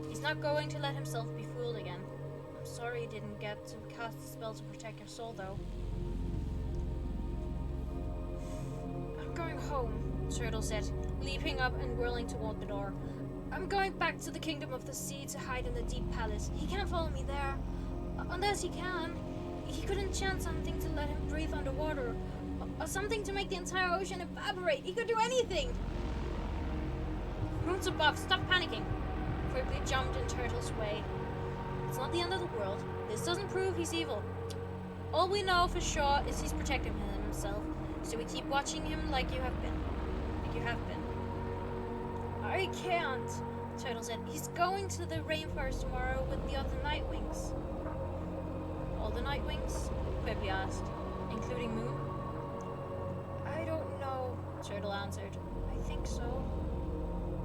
He's not going to let himself be fooled again. I'm sorry you didn't get to cast a spell to protect your soul, though. I'm going home, Turtle said, leaping up and whirling toward the door. I'm going back to the Kingdom of the Sea to hide in the Deep Palace. He can't follow me there. Unless he can. He could enchant something to let him breathe underwater. Or something to make the entire ocean evaporate. He could do anything. Moons above, stop panicking. Quickly jumped in Turtle's way. It's not the end of the world. This doesn't prove he's evil. All we know for sure is he's protecting himself. So we keep watching him like you have been. I can't, Turtle said. He's going to the rainforest tomorrow with the other Nightwings. All the Nightwings? Quibbly asked. Including Moon? I don't know, Turtle answered. I think so.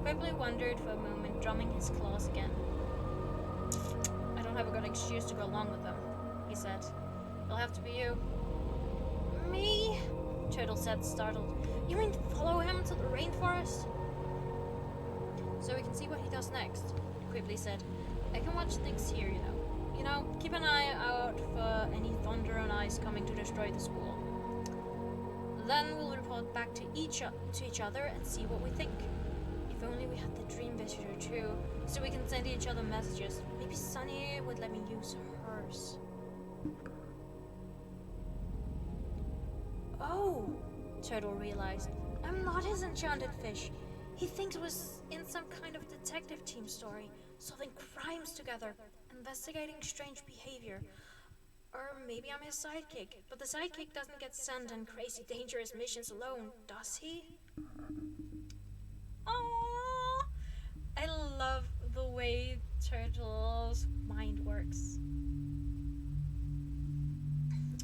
Quibbly wondered for a moment, drumming his claws again. I don't have a good excuse to go along with them, he said. It'll have to be you. Me? Turtle said, startled. You mean follow him to the rainforest? So we can see what he does next, Quibbly said. I can watch things here, you know. You know, keep an eye out for any thunder and ice coming to destroy the school. Then we'll report back to each other and see what we think. If only we had the dream visitor too, so we can send each other messages. Maybe Sunny would let me use hers. Oh, Turtle realized. I'm not his enchanted fish. He thinks it was in some kind of detective team story, solving crimes together, investigating strange behavior. Or maybe I'm his sidekick, but the sidekick doesn't get sent on crazy dangerous missions alone, does he? Aww! I love the way Turtle's mind works.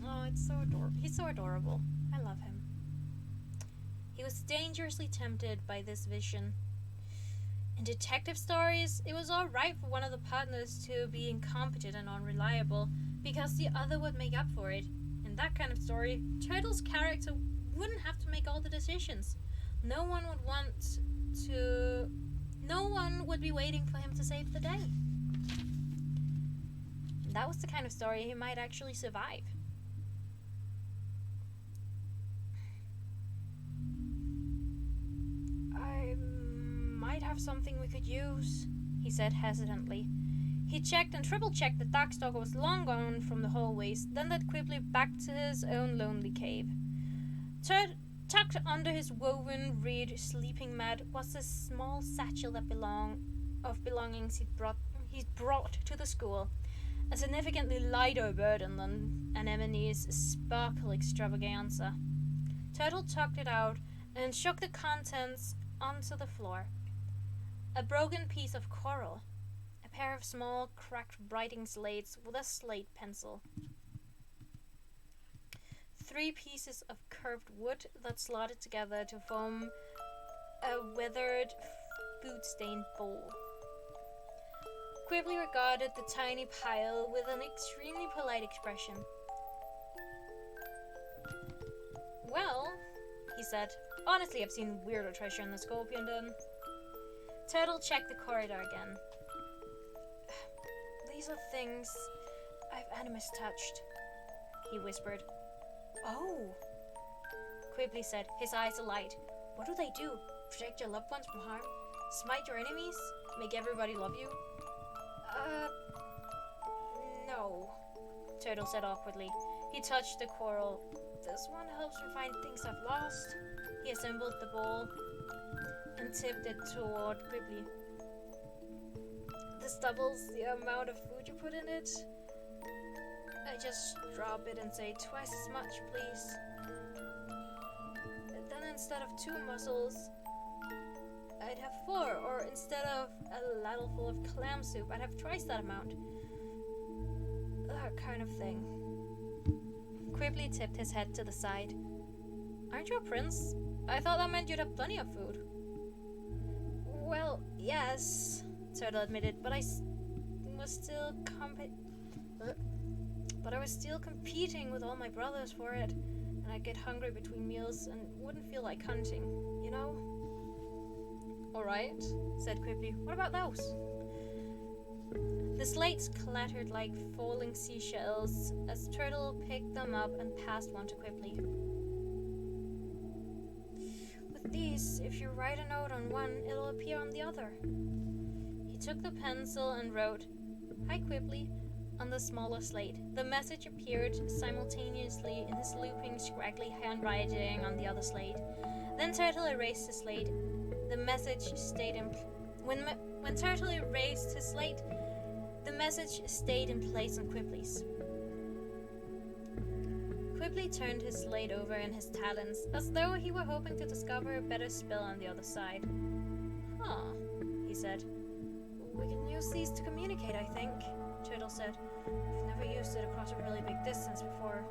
Oh, it's so adorable. He's so adorable. I love him. He was dangerously tempted by this vision. In detective stories, it was alright for one of the partners to be incompetent and unreliable, because the other would make up for it. In that kind of story, Turtle's character wouldn't have to make all the decisions. No one would be waiting for him to save the day. And that was the kind of story he might actually survive. I might have something we could use, he said hesitantly. He checked and triple-checked that Darkstalker was long gone from the hallways, then led Quibbly back to his own lonely cave. Tucked under his woven reed sleeping mat was a small satchel of belongings he'd brought to the school, a significantly lighter burden than Anemone's sparkle extravaganza. Turtle tucked it out and shook the contents onto the floor. A broken piece of coral, a pair of small cracked writing slates with a slate pencil, 3 pieces of curved wood that slotted together to form a weathered, food-stained bowl. Quibbly regarded the tiny pile with an extremely polite expression. "Well," he said, "honestly, I've seen weirder treasure in the Scorpion Den." Turtle checked the corridor again. "These are things I've animus touched," he whispered. "Oh," Quibbly said, his eyes alight. "What do they do? Protect your loved ones from harm? Smite your enemies? Make everybody love you?" No, Turtle said awkwardly. He touched the coral. "This one helps me find things I've lost." He assembled the bowl and tipped it toward Quibbly. "This doubles the amount of food you put in it. I just drop it and say twice as much, please. And then instead of 2 mussels, I'd have 4, or instead of a ladle full of clam soup, I'd have twice that amount. That kind of thing." Quibbly tipped his head to the side. "Aren't you a prince? I thought that meant you'd have plenty of food." "Well, yes," Turtle admitted, but I was still competing with all my brothers for it, and I'd get hungry between meals and wouldn't feel like hunting, you know?" "Alright," said Quibbly. "What about those?" The slates clattered like falling seashells as Turtle picked them up and passed one to Quibbly. "With these, if you write a note on one, it'll appear on the other." He took the pencil and wrote, "Hi, Quibbly," on the smaller slate. The message appeared simultaneously in his looping, scraggly handwriting on the other slate. Then Turtle erased the slate. The message stayed in when Turtle erased his slate, the message stayed in place on Quibbly's. Quibbly turned his slate over in his talons, as though he were hoping to discover a better spell on the other side. "Huh," he said. "We can use these to communicate, I think," Turtle said. "We've never used it across a really big distance before."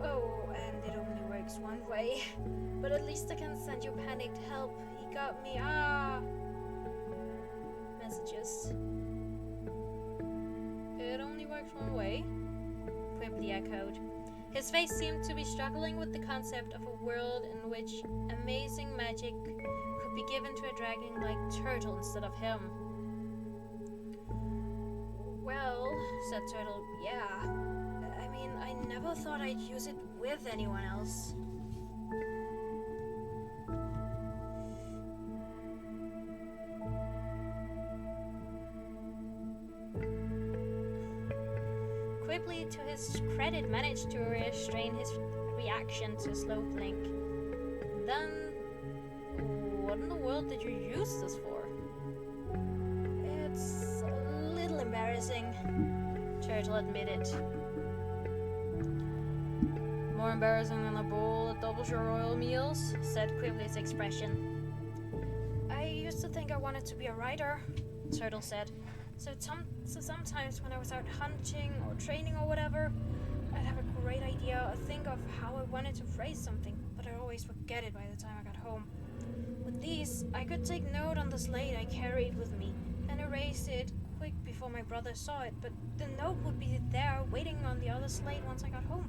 "Oh, and it only works one way. But at least I can send you panicked help. He got me, messages." "It only works one way?" Quibbly echoed. His face seemed to be struggling with the concept of a world in which amazing magic could be given to a dragon like Turtle instead of him. "Well," said Turtle, "yeah. I mean, I never thought I'd use it with anyone else." Quibbly, to his credit, managed to restrain his reaction to a slow blink. "Then, what in the world did you use this for?" "It's a little embarrassing," Turtle admitted. "More embarrassing than a bowl of double your royal meals," said Quibbly's expression. "I used to think I wanted to be a writer," Turtle said. So sometimes when I was out hunting or training or whatever, I'd have a great idea or think of how I wanted to phrase something, but I'd always forget it by the time I got home. With these, I could take note on the slate I carried with me and erase it quick before my brother saw it, but the note would be there waiting on the other slate once I got home."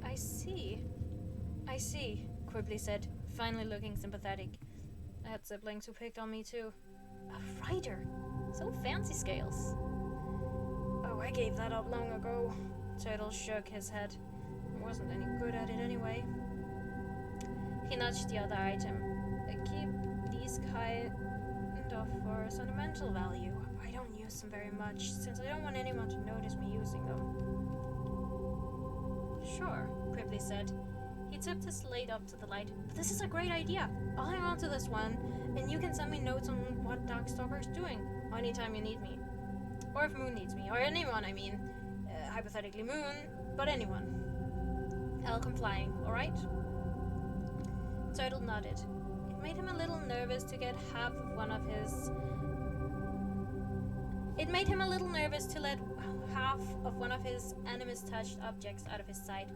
I see, Quibbly said, finally looking sympathetic. "I had siblings who picked on me too." "A writer? So fancy scales." "Oh, I gave that up long ago." Turtle shook his head. "I wasn't any good at it anyway." He nudged the other item. "Keep these marked off for sentimental value. I don't use them very much, since I don't want anyone to notice me using them. Sure, Quigley said. He tipped his slate up to the light. But this is a great idea. I'll hang on to this one, and you can send me notes on what Darkstalker's doing anytime you need me. Or if Moon needs me. Or anyone, I mean. Hypothetically Moon, but anyone. I'll come flying, alright? Turtle nodded. It made him a little nervous to get half of one of his... It made him a little nervous to let half of one of his animus-touched objects out of his sight.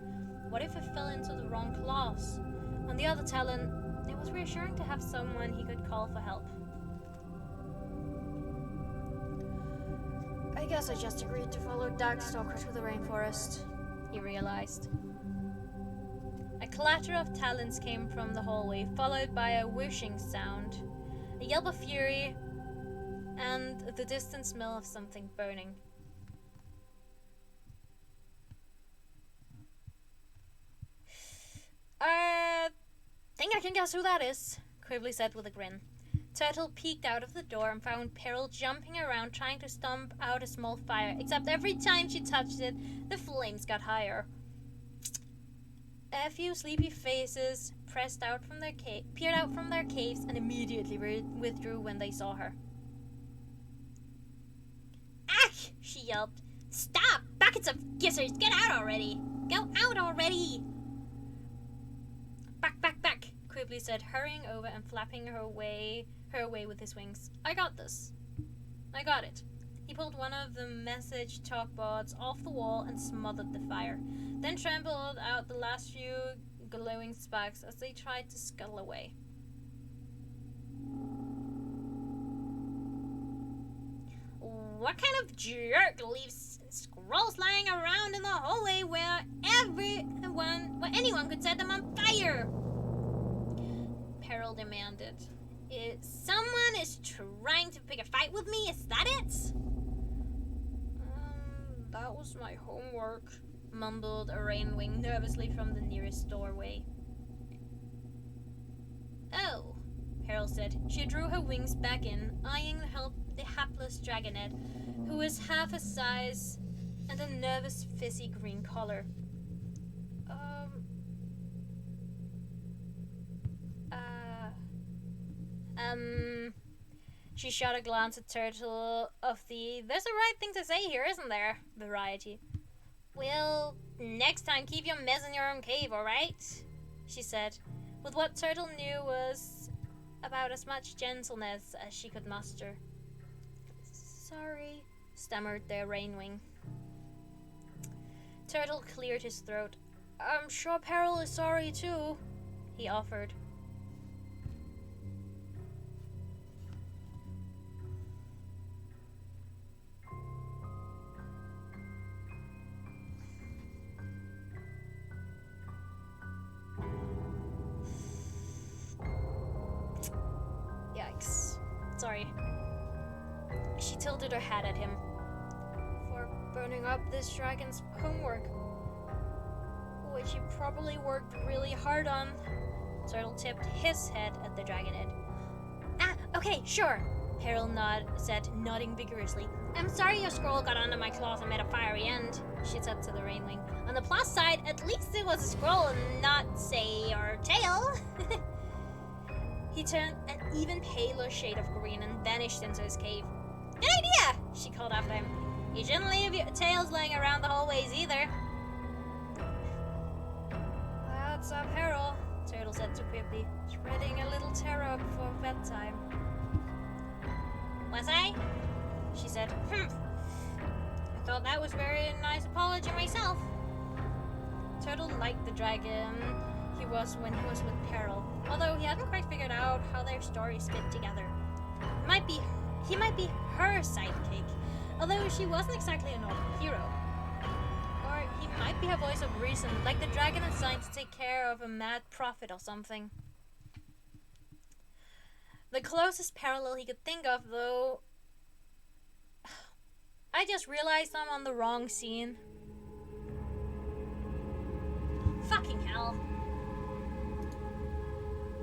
What if it fell into the wrong claws? On the other Talon, it was reassuring to have someone he could call for help. I guess I just agreed to follow Darkstalker to the rainforest, he realized. A clatter of talons came from the hallway, followed by a whooshing sound, a yelp of fury, and the distant smell of something burning. Think I can guess who that is, Quigley said with a grin. Turtle peeked out of the door and found Peril jumping around trying to stomp out a small fire, except every time she touched it, the flames got higher. A few sleepy faces peered out from their caves and immediately withdrew when they saw her. "Ach!" she yelped. "Stop! Buckets of gizzards! Get out already! Go out already!" Back, Quigley said, hurrying over and flapping her away with his wings. "I got this." "I got it." He pulled one of the message talkboards off the wall and smothered the fire, then trampled out the last few glowing sparks as they tried to scuttle away. What kind of jerk leaves scrolls lying around in the hallway where anyone could set them on fire? Peril demanded. Someone is trying to pick a fight with me, is that it? That was my homework, mumbled a rainwing nervously from the nearest doorway. Oh, Peril said. She drew her wings back in, eyeing the hapless dragonet, who was half a size and a nervous fizzy green color. She shot a glance at Turtle of the "there's a right thing to say here, isn't there?" variety. "Well, next time keep your mess in your own cave, alright?" she said, with what Turtle knew was about as much gentleness as she could muster. "Sorry," stammered the rainwing. Turtle cleared his throat. "I'm sure Peril is sorry too," he offered. Yikes. Sorry. She tilted her hat at him. "For burning up this dragon's homework, which he probably worked really hard on." Turtle tipped his head at the dragonhead. "Ah, okay, sure," Peril said, nodding vigorously. "I'm sorry your scroll got under my claws and made a fiery end," she said to the rainwing. "On the plus side, at least it was a scroll and not, say, our tail." He turned an even paler shade of green and vanished into his cave. "Good idea!" she called after him. "You shouldn't leave your tails laying around the hallways either." "That's a Peril," Turtle said to Quigley, spreading a little terror before bedtime. "Was I?" she said. "I thought that was a very nice apology myself." Turtle liked the dragon he was when he was with Peril, although he hadn't quite figured out how their stories fit together. He might be her sidekick, although she wasn't exactly a normal hero. Or he might be a voice of reason, like the dragon assigned to take care of a mad prophet or something. The closest parallel he could think of, though... I just realized I'm on the wrong scene. Fucking hell.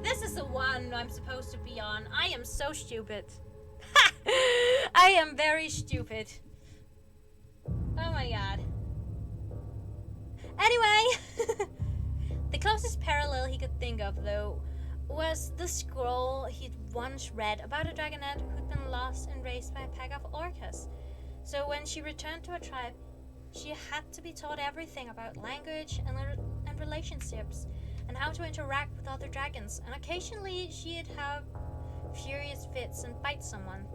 This is the one I'm supposed to be on. I am so stupid. I am very stupid. Oh my god. Anyway, the closest parallel he could think of, though, was the scroll he'd once read about a dragonette who'd been lost and raised by a pack of orcas. So when she returned to her tribe, she had to be taught everything about language and relationships and how to interact with other dragons, and occasionally she'd have furious fits and bite someone.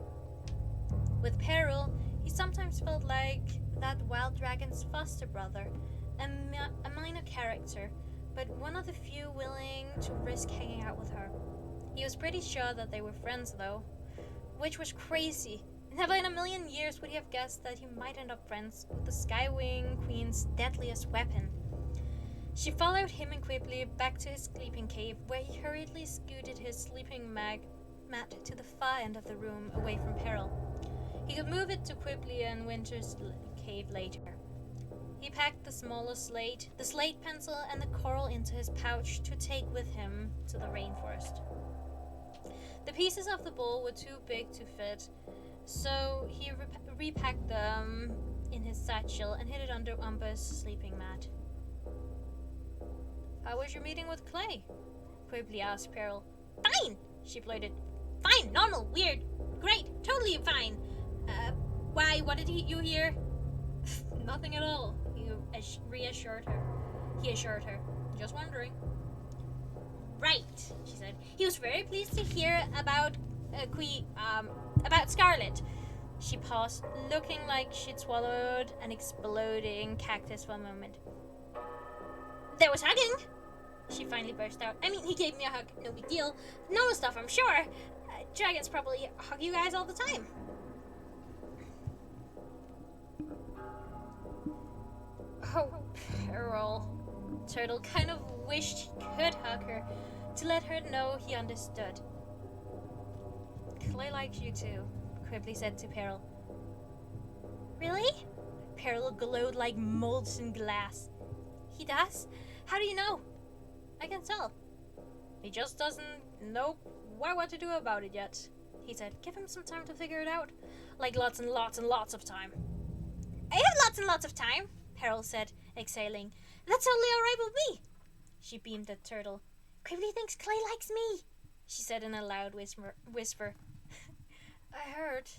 With Peril, he sometimes felt like that wild dragon's foster brother, a minor character, but one of the few willing to risk hanging out with her. He was pretty sure that they were friends, though, which was crazy. Never in a million years would he have guessed that he might end up friends with the Skywing Queen's deadliest weapon. She followed him and Quibbly back to his sleeping cave, where he hurriedly scooted his sleeping mat to the far end of the room, away from Peril. He could move it to Quibbly and Winter's cave later. He packed the smaller slate, the slate pencil, and the coral into his pouch to take with him to the rainforest. The pieces of the bowl were too big to fit, so he repacked them in his satchel and hid it under Umber's sleeping mat. "How was your meeting with Clay?" Quibbly asked Peril. "Fine," she blurted. "Fine, normal, weird, great, totally fine. Why, what did you hear?" "Nothing at all," he assured her. "Just wondering." "Right," she said. "He was very pleased to hear about Scarlet." She paused, looking like she'd swallowed an exploding cactus for a moment. "There was hugging," she finally burst out. "I mean, he gave me a hug, no big deal. Normal stuff, I'm sure. Dragons probably hug you guys all the time." Oh, Peril. Turtle kind of wished he could hug her to let her know he understood. "Clay likes you too," Quibbly said to Peril. "Really?" Peril glowed like molten glass. "He does? How do you know?" "I can tell. He just doesn't know what to do about it yet," he said. "Give him some time to figure it out. Like lots and lots and lots of time." "I have lots and lots of time," Peril said, exhaling. "That's totally alright with me." She beamed at Turtle. "Quibbly thinks Clay likes me," she said in a loud whisper. "I heard."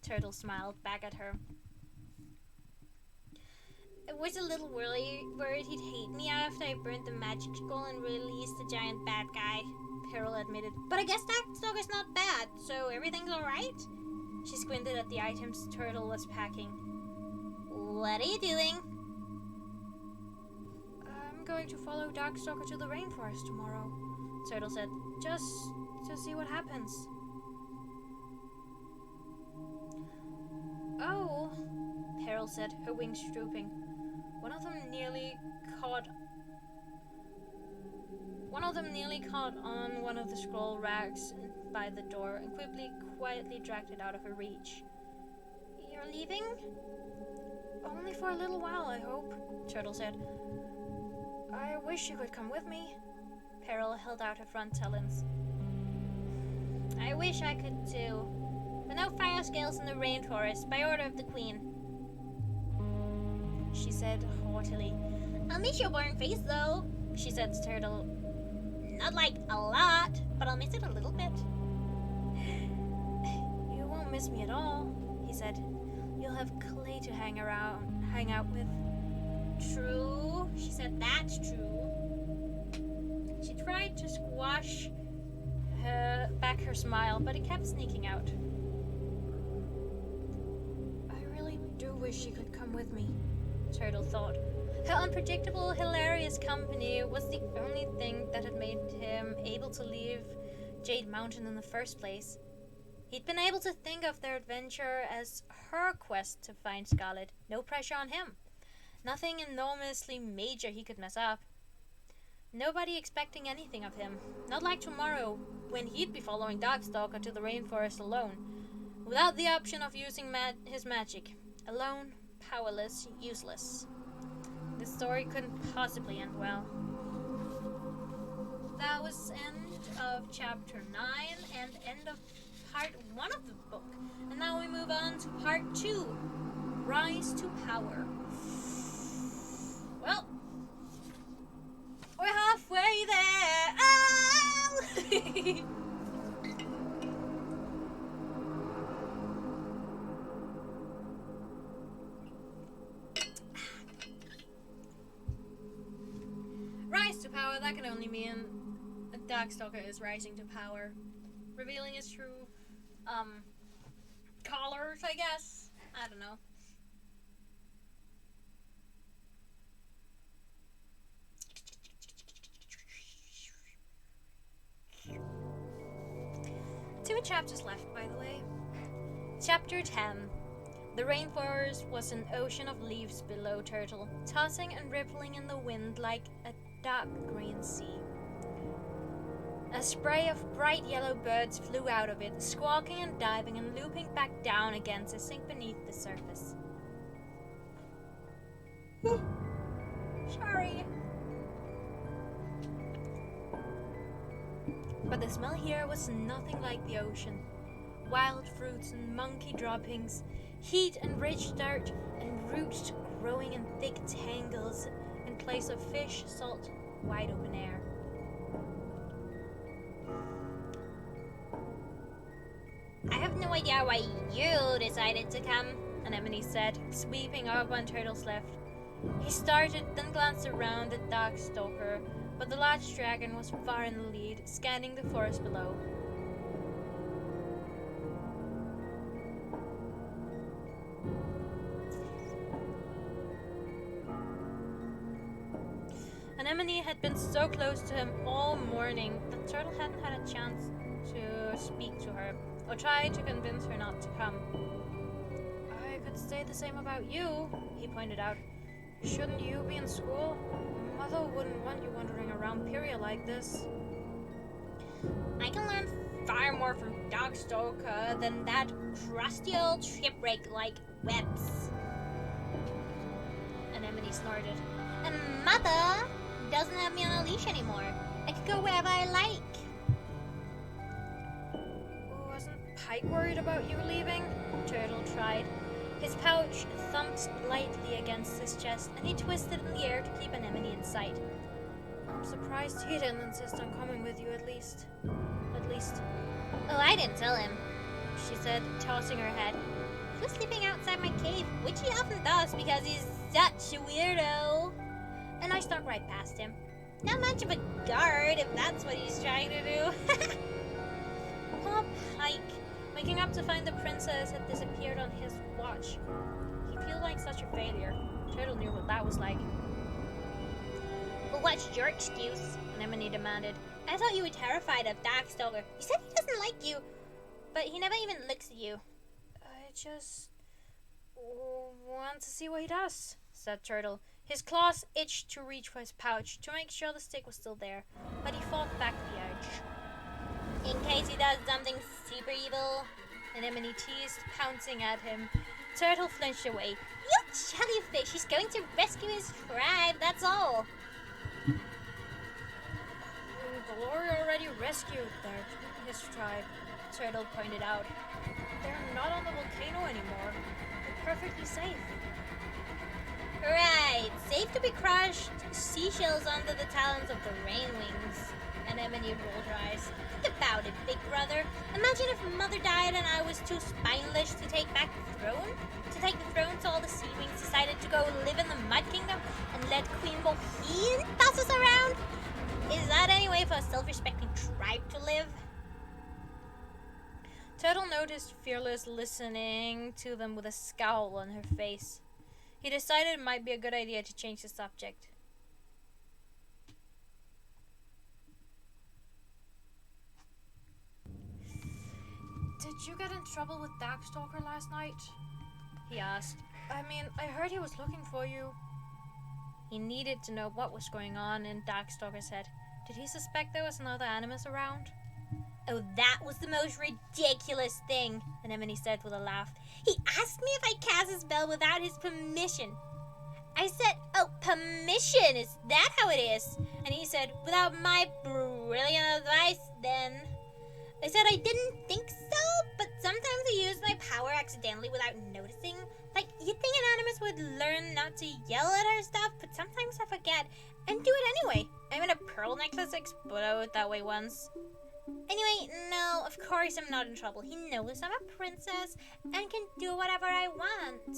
Turtle smiled back at her. "I was a little worried he'd hate me after I burned the magic scroll and released the giant bad guy," Peril admitted. "But I guess Darkstalker's not bad, so everything's alright?" She squinted at the items Turtle was packing. "What are you doing?" "I'm going to follow Darkstalker to the rainforest tomorrow," Turtle said. "Just to see what happens." "Oh," Peril said, her wings drooping. One of them nearly caught on one of the scroll racks by the door, and Quibbly quietly dragged it out of her reach. "You're leaving?" "Only for a little while, I hope," Turtle said. "I wish you could come with me." Peril held out her front talons. "I wish I could too. But no fire scales in the rainforest, by order of the Queen," she said haughtily. "I'll miss your burnt face, though," she said to Turtle. "Not like a lot, but I'll miss it a little bit." "You won't miss me at all," he said. "You'll have Clay to hang out with." "True," she said. "That's true." She tried to squash back her smile, but it kept sneaking out. "I really do wish you could come with me," Turtle thought. Her unpredictable, hilarious company was the only thing that had made him able to leave Jade Mountain in the first place. He'd been able to think of their adventure as her quest to find Scarlet. No pressure on him. Nothing enormously major he could mess up. Nobody expecting anything of him. Not like tomorrow, when he'd be following Darkstalker to the rainforest alone, without the option of using his magic. Alone, powerless, useless. The story couldn't possibly end well. That was end of chapter 9 and end of part 1 of the book. And now we move on to part 2, Rise to Power. Well, we're halfway there. Oh! Rise to power, that can only mean a Darkstalker is rising to power. Revealing his true, colors, I guess. I don't know. Two chapters left, by the way. Chapter 10. The rainforest was an ocean of leaves below Turtle, tossing and rippling in the wind like a dark green sea. A spray of bright yellow birds flew out of it, squawking and diving and looping back down again to sink beneath the surface. Sorry. But the smell here was nothing like the ocean. Wild fruits and monkey droppings, heat and rich dirt, and roots growing in thick tangles in place of fish, salt, wide open air. I have no idea why you decided to come, Anemone said, sweeping up on Turtle's left. He started, then glanced around at Darkstalker, but the large dragon was far in the lead, scanning the forest below. Anemone had been so close to him all morning that Turtle hadn't had a chance to speak to her, or try to convince her not to come. I could say the same about you, he pointed out. Shouldn't you be in school? Mother wouldn't want you wandering around Pyria like this. I can learn far more from Darkstalker than that crusty old shipwreck like Webs. Anemone snorted. And Mother doesn't have me on a leash anymore. I can go wherever I like. Wasn't Pike worried about you leaving? Turtle tried. His pouch thumped lightly against his chest, and he twisted in the air to keep Anemone in sight. I'm surprised he didn't insist on coming with you at least. Oh, I didn't tell him, she said, tossing her head. He was sleeping outside my cave, which he often does because he's such a weirdo. And I snuck right past him. Not much of a guard, if that's what he's trying to do. Poor Pike. Waking up to find the princess had disappeared on his watch. He'd feel like such a failure. Turtle knew what that was like. Well, what's your excuse? Anemone demanded. I thought you were terrified of Darkstalker. You said he doesn't like you, but he never even looks at you. I just want to see what he does, said Turtle. His claws itched to reach for his pouch to make sure the stick was still there, but he fought back the urge. In case he does something super evil, Anemone teased, pouncing at him. Turtle flinched away. You jellyfish! He's going to rescue his tribe, that's all! Glory already rescued his tribe, Turtle pointed out. They're not on the volcano anymore. They're perfectly safe. Right, safe to be crushed. Seashells under the talons of the rain wings. Anemone rolled her eyes. Think about it, big brother. Imagine if Mother died and I was too spineless to take back the throne? To take the throne so all the sea wings decided to go live in the Mud Kingdom and let Queen Bohemian pass us around? Is that any way for a self-respecting tribe to live? Turtle noticed Fearless listening to them with a scowl on her face. He decided it might be a good idea to change the subject. Did you get in trouble with Darkstalker last night? He asked. I mean, I heard he was looking for you. He needed to know what was going on in Darkstalker's head. Did he suspect there was another animus around? Oh, that was the most ridiculous thing, Anemone said with a laugh. He asked me if I cast a spell without his permission. I said, oh, permission, is that how it is? And he said, without my brilliant advice, then. I said I didn't think so, but sometimes I use my power accidentally without noticing. Like, you'd think an animus would learn not to yell at her stuff, but sometimes I forget and do it anyway. I made a pearl necklace explode that way once. Anyway, no, of course I'm not in trouble. He knows I'm a princess and can do whatever I want.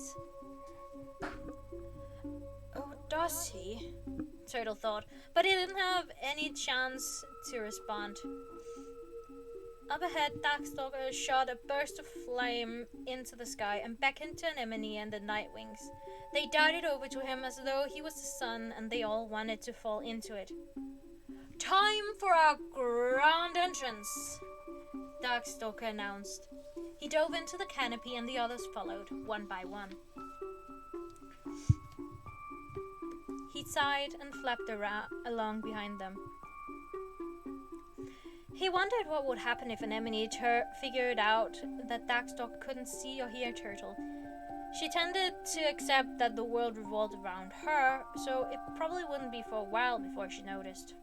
Oh, does he? Turtle thought, but he didn't have any chance to respond. Up ahead, Darkstalker shot a burst of flame into the sky and beckoned to Anemone and the Nightwings. They darted over to him as though he was the sun, and they all wanted to fall into it. Time for our grand entrance, Darkstalker announced. He dove into the canopy and the others followed, one by one. He sighed and flapped along behind them. He wondered what would happen if Anemone figured out that Darkstalker couldn't see or hear Turtle. She tended to accept that the world revolved around her, so it probably wouldn't be for a while before she noticed.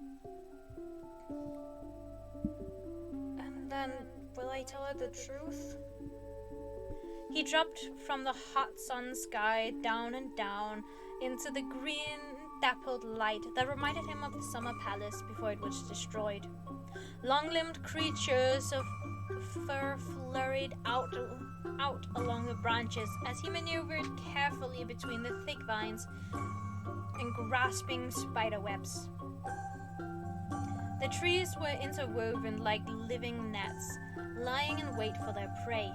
And then, will I tell her the truth? He dropped from the hot sun sky down and down into the green dappled light that reminded him of the summer palace before it was destroyed. Long-limbed creatures of fur flurried out along the branches as he maneuvered carefully between the thick vines and grasping spider webs. The trees were interwoven like living nets, lying in wait for their prey.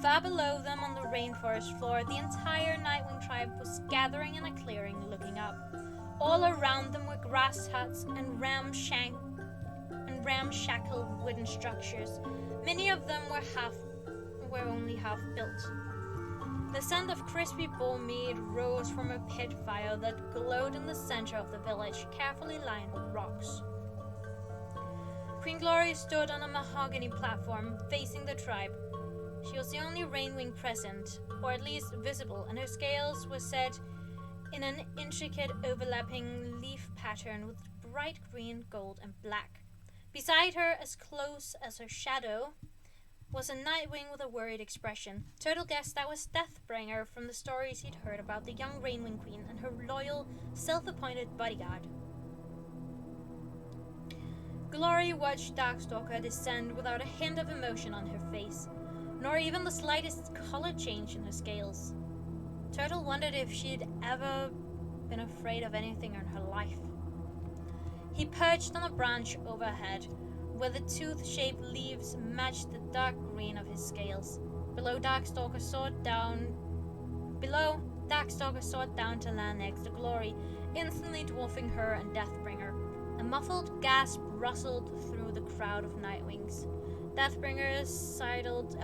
Far below them on the rainforest floor, the entire Nightwing tribe was gathering in a clearing looking up. All around them were grass huts and ramshackle wooden structures. Many of them were only half built. The scent of crispy bull meat rose from a pit fire that glowed in the center of the village, carefully lined with rocks. Queen Glory stood on a mahogany platform facing the tribe. She was the only Rainwing present, or at least visible, and her scales were set in an intricate overlapping leaf pattern with bright green, gold, and black. Beside her, as close as her shadow, was a Nightwing with a worried expression. Turtle guessed that was Deathbringer from the stories he'd heard about the young Rainwing Queen and her loyal, self-appointed bodyguard. Glory watched Darkstalker descend without a hint of emotion on her face, nor even the slightest color change in her scales. Turtle wondered if she'd ever been afraid of anything in her life. He perched on a branch overhead, where the tooth-shaped leaves matched the dark green of his scales. Below, Darkstalker soared down to land next to Glory, instantly dwarfing her and Deathbringer. A muffled gasp rustled through the crowd of Nightwings. Deathbringer sidled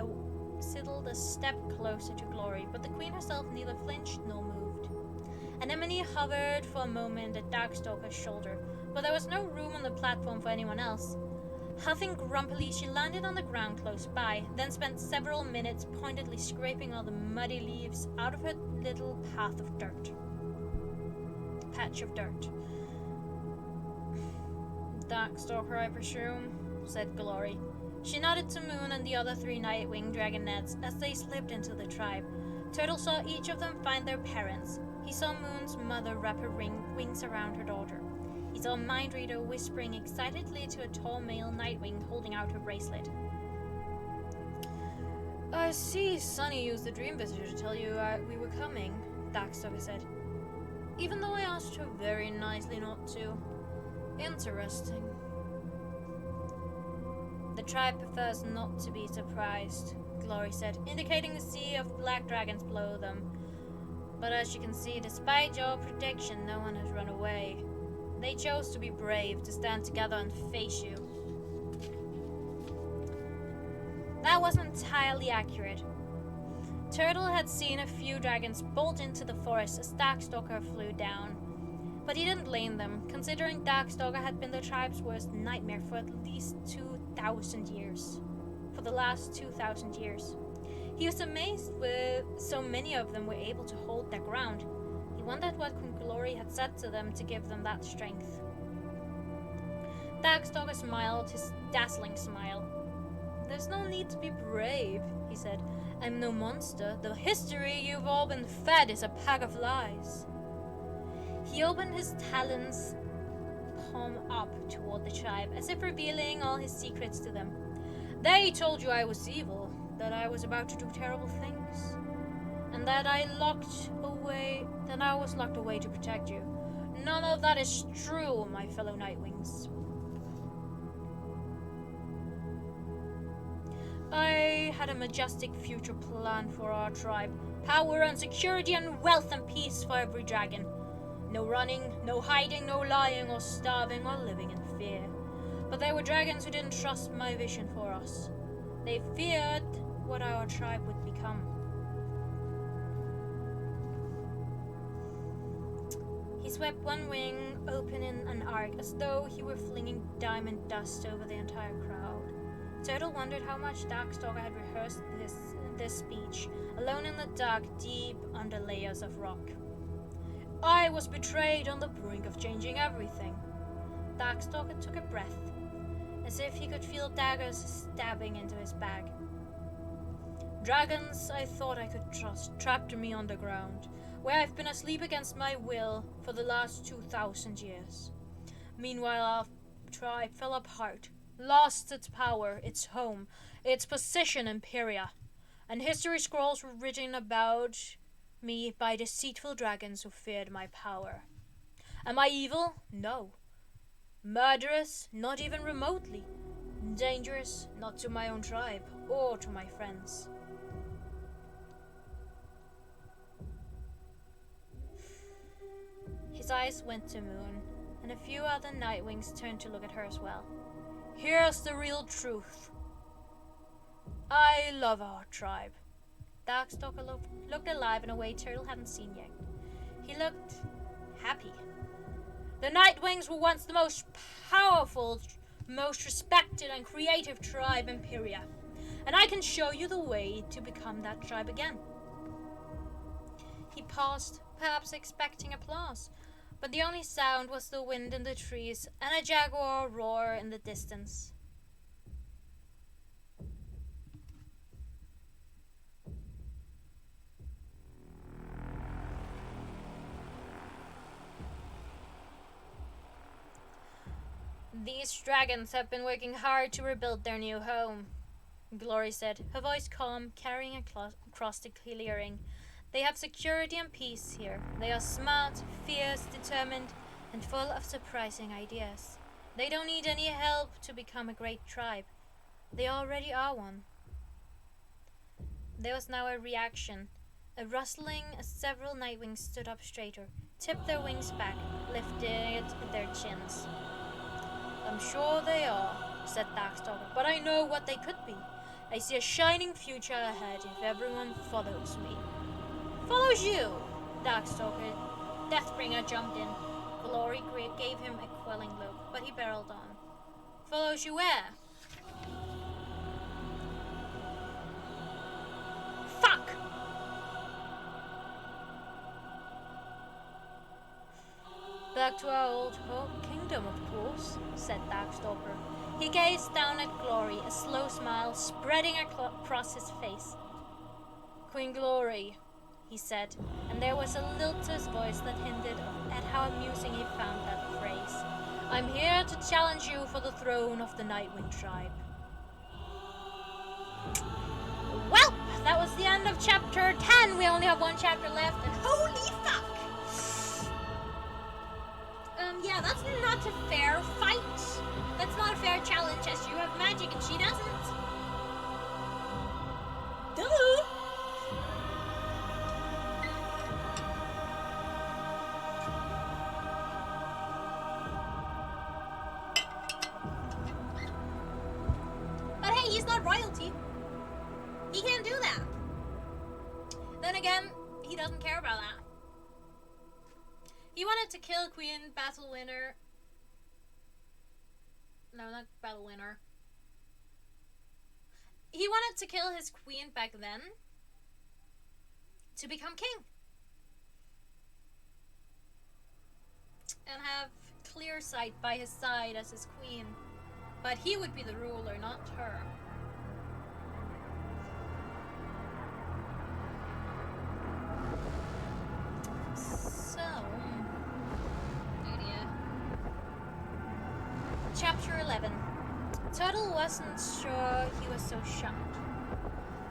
a step closer to Glory, but the Queen herself neither flinched nor moved. Anemone hovered for a moment at Darkstalker's shoulder, but there was no room on the platform for anyone else. Huffing grumpily, she landed on the ground close by, then spent several minutes pointedly scraping all the muddy leaves out of her little patch of dirt. Darkstalker, I presume, said Glory. She nodded to Moon and the other 3 Nightwing dragonets as they slipped into the tribe. Turtle saw each of them find their parents. He saw Moon's mother wrap her wings around her daughter. He saw Mindreader whispering excitedly to a tall male Nightwing holding out her bracelet. I see Sunny used the Dream Visitor to tell you we were coming, Darkstalker said. Even though I asked her very nicely not to. Interesting. The tribe prefers not to be surprised, Glory said, indicating the sea of black dragons below them. But as you can see, despite your prediction, no one has run away. They chose to be brave, to stand together and face you. That was entirely accurate. Turtle had seen a few dragons bolt into the forest as Darkstalker flew down. But he didn't blame them, considering Darkstalker had been the tribe's worst nightmare for at least 2,000 years. For the last 2,000 years. He was amazed with so many of them were able to hold their ground. He wondered what Queen Glory had said to them to give them that strength. Darkstalker smiled his dazzling smile. There's no need to be brave, he said. I'm no monster. The history you've all been fed is a pack of lies. He opened his talons, palm up toward the tribe, as if revealing all his secrets to them. They told you I was evil, that I was about to do terrible things, and that I was locked away to protect you. None of that is true, my fellow Nightwings. I had a majestic future plan for our tribe. Power and security and wealth and peace for every dragon. No running, no hiding, no lying or starving or living in fear. But there were dragons who didn't trust my vision for us. They feared what our tribe would become. He swept one wing open in an arc as though he were flinging diamond dust over the entire crowd. Turtle wondered how much Darkstalker had rehearsed this speech, alone in the dark, deep under layers of rock. I was betrayed on the brink of changing everything. Darkstalker took a breath, as if he could feel daggers stabbing into his back. Dragons I thought I could trust trapped me underground, where I've been asleep against my will for the last 2,000 years. Meanwhile, our tribe fell apart, lost its power, its home, its position in Imperia, and history scrolls were written about me by deceitful dragons who feared my power. Am I evil? No. Murderous? Not even remotely. Dangerous? Not to my own tribe or to my friends. His eyes went to Moon, and a few other Nightwings turned to look at her as well. Here's the real truth. I love our tribe. Darkstalker looked alive in a way Turtle hadn't seen yet. He looked happy. The Nightwings were once the most powerful, most respected and creative tribe in Imperia, and I can show you the way to become that tribe again. He paused, perhaps expecting applause, but the only sound was the wind in the trees and a jaguar roar in the distance. These dragons have been working hard to rebuild their new home, Glory said, her voice calm, carrying across the clearing. They have security and peace here. They are smart, fierce, determined, and full of surprising ideas. They don't need any help to become a great tribe. They already are one. There was now a reaction, a rustling as several Nightwings stood up straighter, tipped their wings back, lifted their chins. I'm sure they are, said Darkstalker, but I know what they could be. I see a shining future ahead if everyone follows me. Follows you, Darkstalker. Deathbringer jumped in. Glory gave him a quelling look, but he barreled on. Follows you where? Fuck! Back to our old kingdom, of course, said Darkstalker. He gazed down at Glory, a slow smile spreading across his face. Queen Glory, he said, and there was a lilter's voice that hinted at how amusing he found that phrase. I'm here to challenge you for the throne of the Nightwing tribe. Well, that was the end of chapter 10. We only have one chapter left, and holy fuck! Yeah, that's not a fair fight. That's not a fair challenge, as you have magic and she doesn't. Duh! But hey, he's not royalty. He can't do that. Then again, he doesn't care about that. He wanted to kill Queen Battle Winner. No, not Battle Winner. He wanted to kill his queen back then to become king. And have Clear Sight by his side as his queen. But he would be the ruler, not her. Chapter 11. Turtle wasn't sure he was so shocked.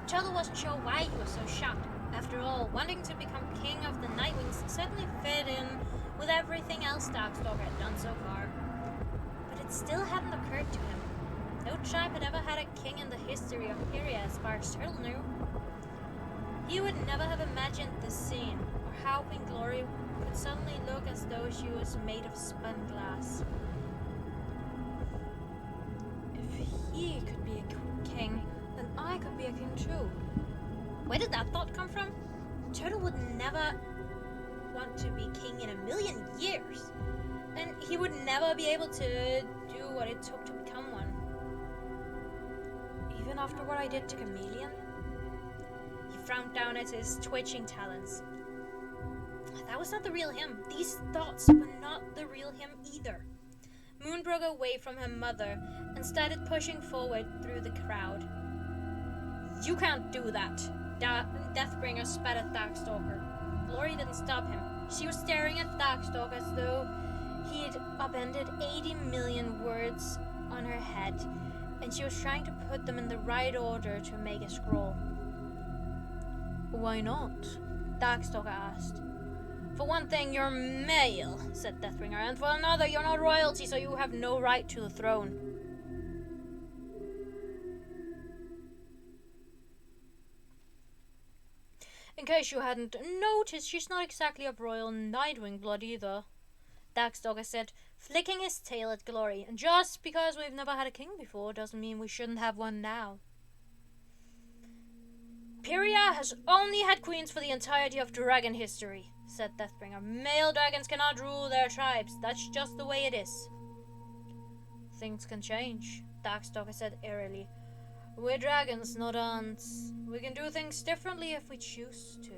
Turtle wasn't sure why he was so shocked. After all, wanting to become king of the Nightwings certainly fit in with everything else Darkstalker had done so far. But it still hadn't occurred to him. No tribe had ever had a king in the history of Pyria as far as Turtle knew. He would never have imagined this scene, or how Queen Glory could suddenly look as though she was made of spun glass. If he could be a king, then I could be a king too. Where did that thought come from? Turtle would never want to be king in a million years. And he would never be able to do what it took to become one. Even after what I did to Chameleon? He frowned down at his twitching talons. That was not the real him. These thoughts were not the real him either. Moon broke away from her mother and started pushing forward through the crowd. You can't do that. Deathbringer spat at Darkstalker. Glory didn't stop him. She was staring at Darkstalker as though he'd upended 80 million words on her head, and she was trying to put them in the right order to make a scroll. Why not? Darkstalker asked. For one thing, you're male, said Deathbringer, and for another, you're not royalty, so you have no right to the throne. In case you hadn't noticed, she's not exactly of royal Nightwing blood either, Darkstalker said, flicking his tail at Glory. And just because we've never had a king before doesn't mean we shouldn't have one now. Pyria has only had queens for the entirety of dragon history, said Deathbringer. Male dragons cannot rule their tribes. That's just the way it is. Things can change, Darkstalker said airily. We're dragons, not ants. We can do things differently if we choose to.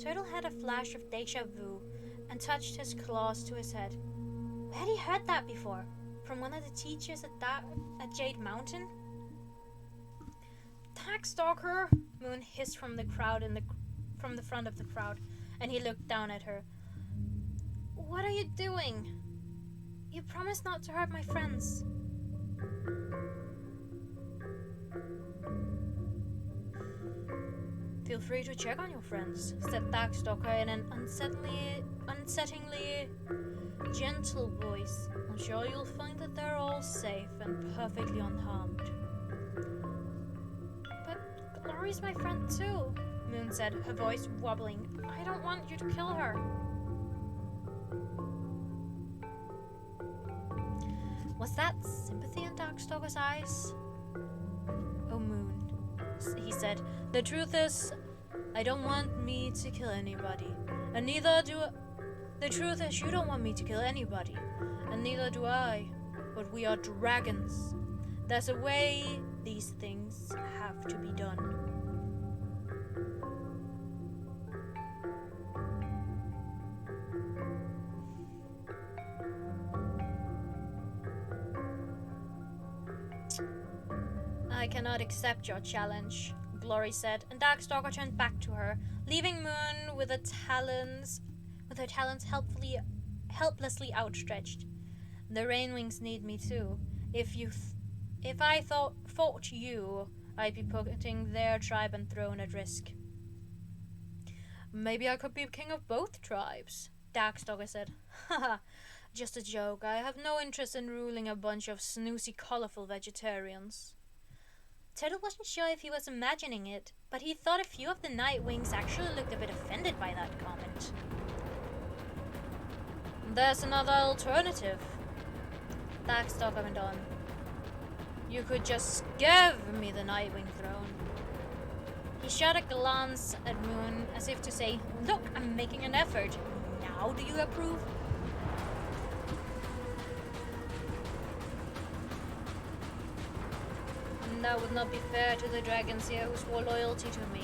Turtle had a flash of deja vu and touched his claws to his head. Where had he heard that before? From one of the teachers at Jade Mountain? Darkstalker! Moon hissed from the crowd from the front of the crowd, and he looked down at her. What are you doing? You promised not to hurt my friends. Feel free to check on your friends, said Darkstalker in an unsettlingly gentle voice. I'm sure you'll find that they're all safe and perfectly unharmed. But Glory's my friend too, Moon said, her voice wobbling. I don't want you to kill her. Was that sympathy in Darkstalker's eyes? Oh, Moon, he said. The truth is, I don't want me to kill anybody. And neither do... The truth is, you don't want me to kill anybody. And neither do I. But we are dragons. There's a way these things have to be done. I cannot accept your challenge, Glory said, and Darkstalker turned back to her, leaving Moon with her talons helplessly outstretched. The Rainwings need me too. If I fought you, I'd be putting their tribe and throne at risk. Maybe I could be king of both tribes, Darkstalker said. Haha, just a joke. I have no interest in ruling a bunch of snoozy, colorful vegetarians. Turtle wasn't sure if he was imagining it, but he thought a few of the Nightwings actually looked a bit offended by that comment. There's another alternative, Darkstalker went on. You could just give me the Nightwing throne. He shot a glance at Moon as if to say, look, I'm making an effort. Now do you approve? That would not be fair to the dragons here who swore loyalty to me.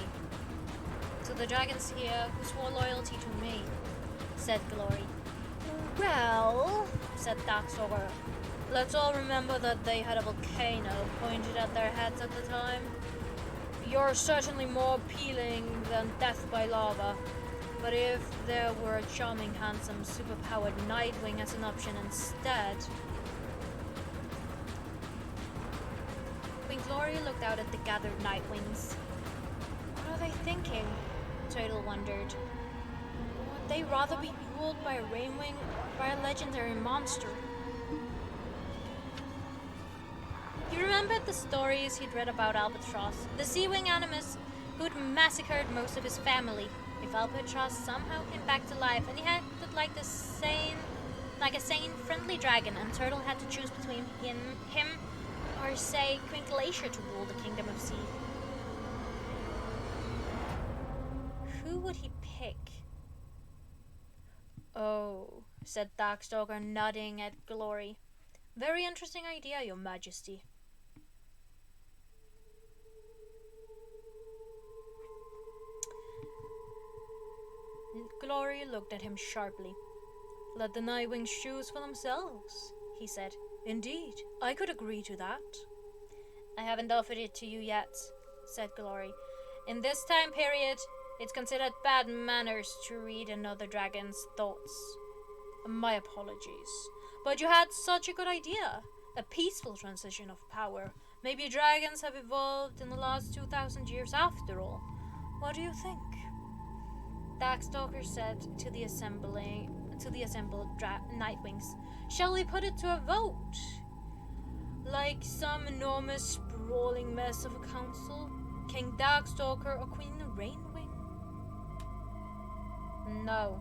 To the dragons here who swore loyalty to me, said Glory. Well, said Darkstalker, let's all remember that they had a volcano pointed at their heads at the time. You're certainly more appealing than death by lava. But if there were a charming, handsome, superpowered Nightwing as an option instead... Queen Glory looked out at the gathered Nightwings. What are they thinking? Turtle wondered. Would they rather be ruled by a Rainwing or by a legendary monster? He remembered the stories he'd read about Albatross, the Sea-Wing animus who'd massacred most of his family. If Albatross somehow came back to life and he acted like a sane, friendly dragon, and Turtle had to choose between him, or say Queen Glacier to rule the Kingdom of Sea. Who would he pick? Oh, said Darkstalker, nodding at Glory. Very interesting idea, Your Majesty. Glory looked at him sharply. Let the Nightwings choose for themselves, he said. Indeed, I could agree to that. I haven't offered it to you yet, said Glory. In this time period, it's considered bad manners to read another dragon's thoughts. My apologies. But you had such a good idea. A peaceful transition of power. Maybe dragons have evolved in the last 2,000 years after all. What do you think? Darkstalker said to the assembled Nightwings, shall we put it to a vote? Like some enormous sprawling mess of a council? King Darkstalker or Queen Rainwing? No.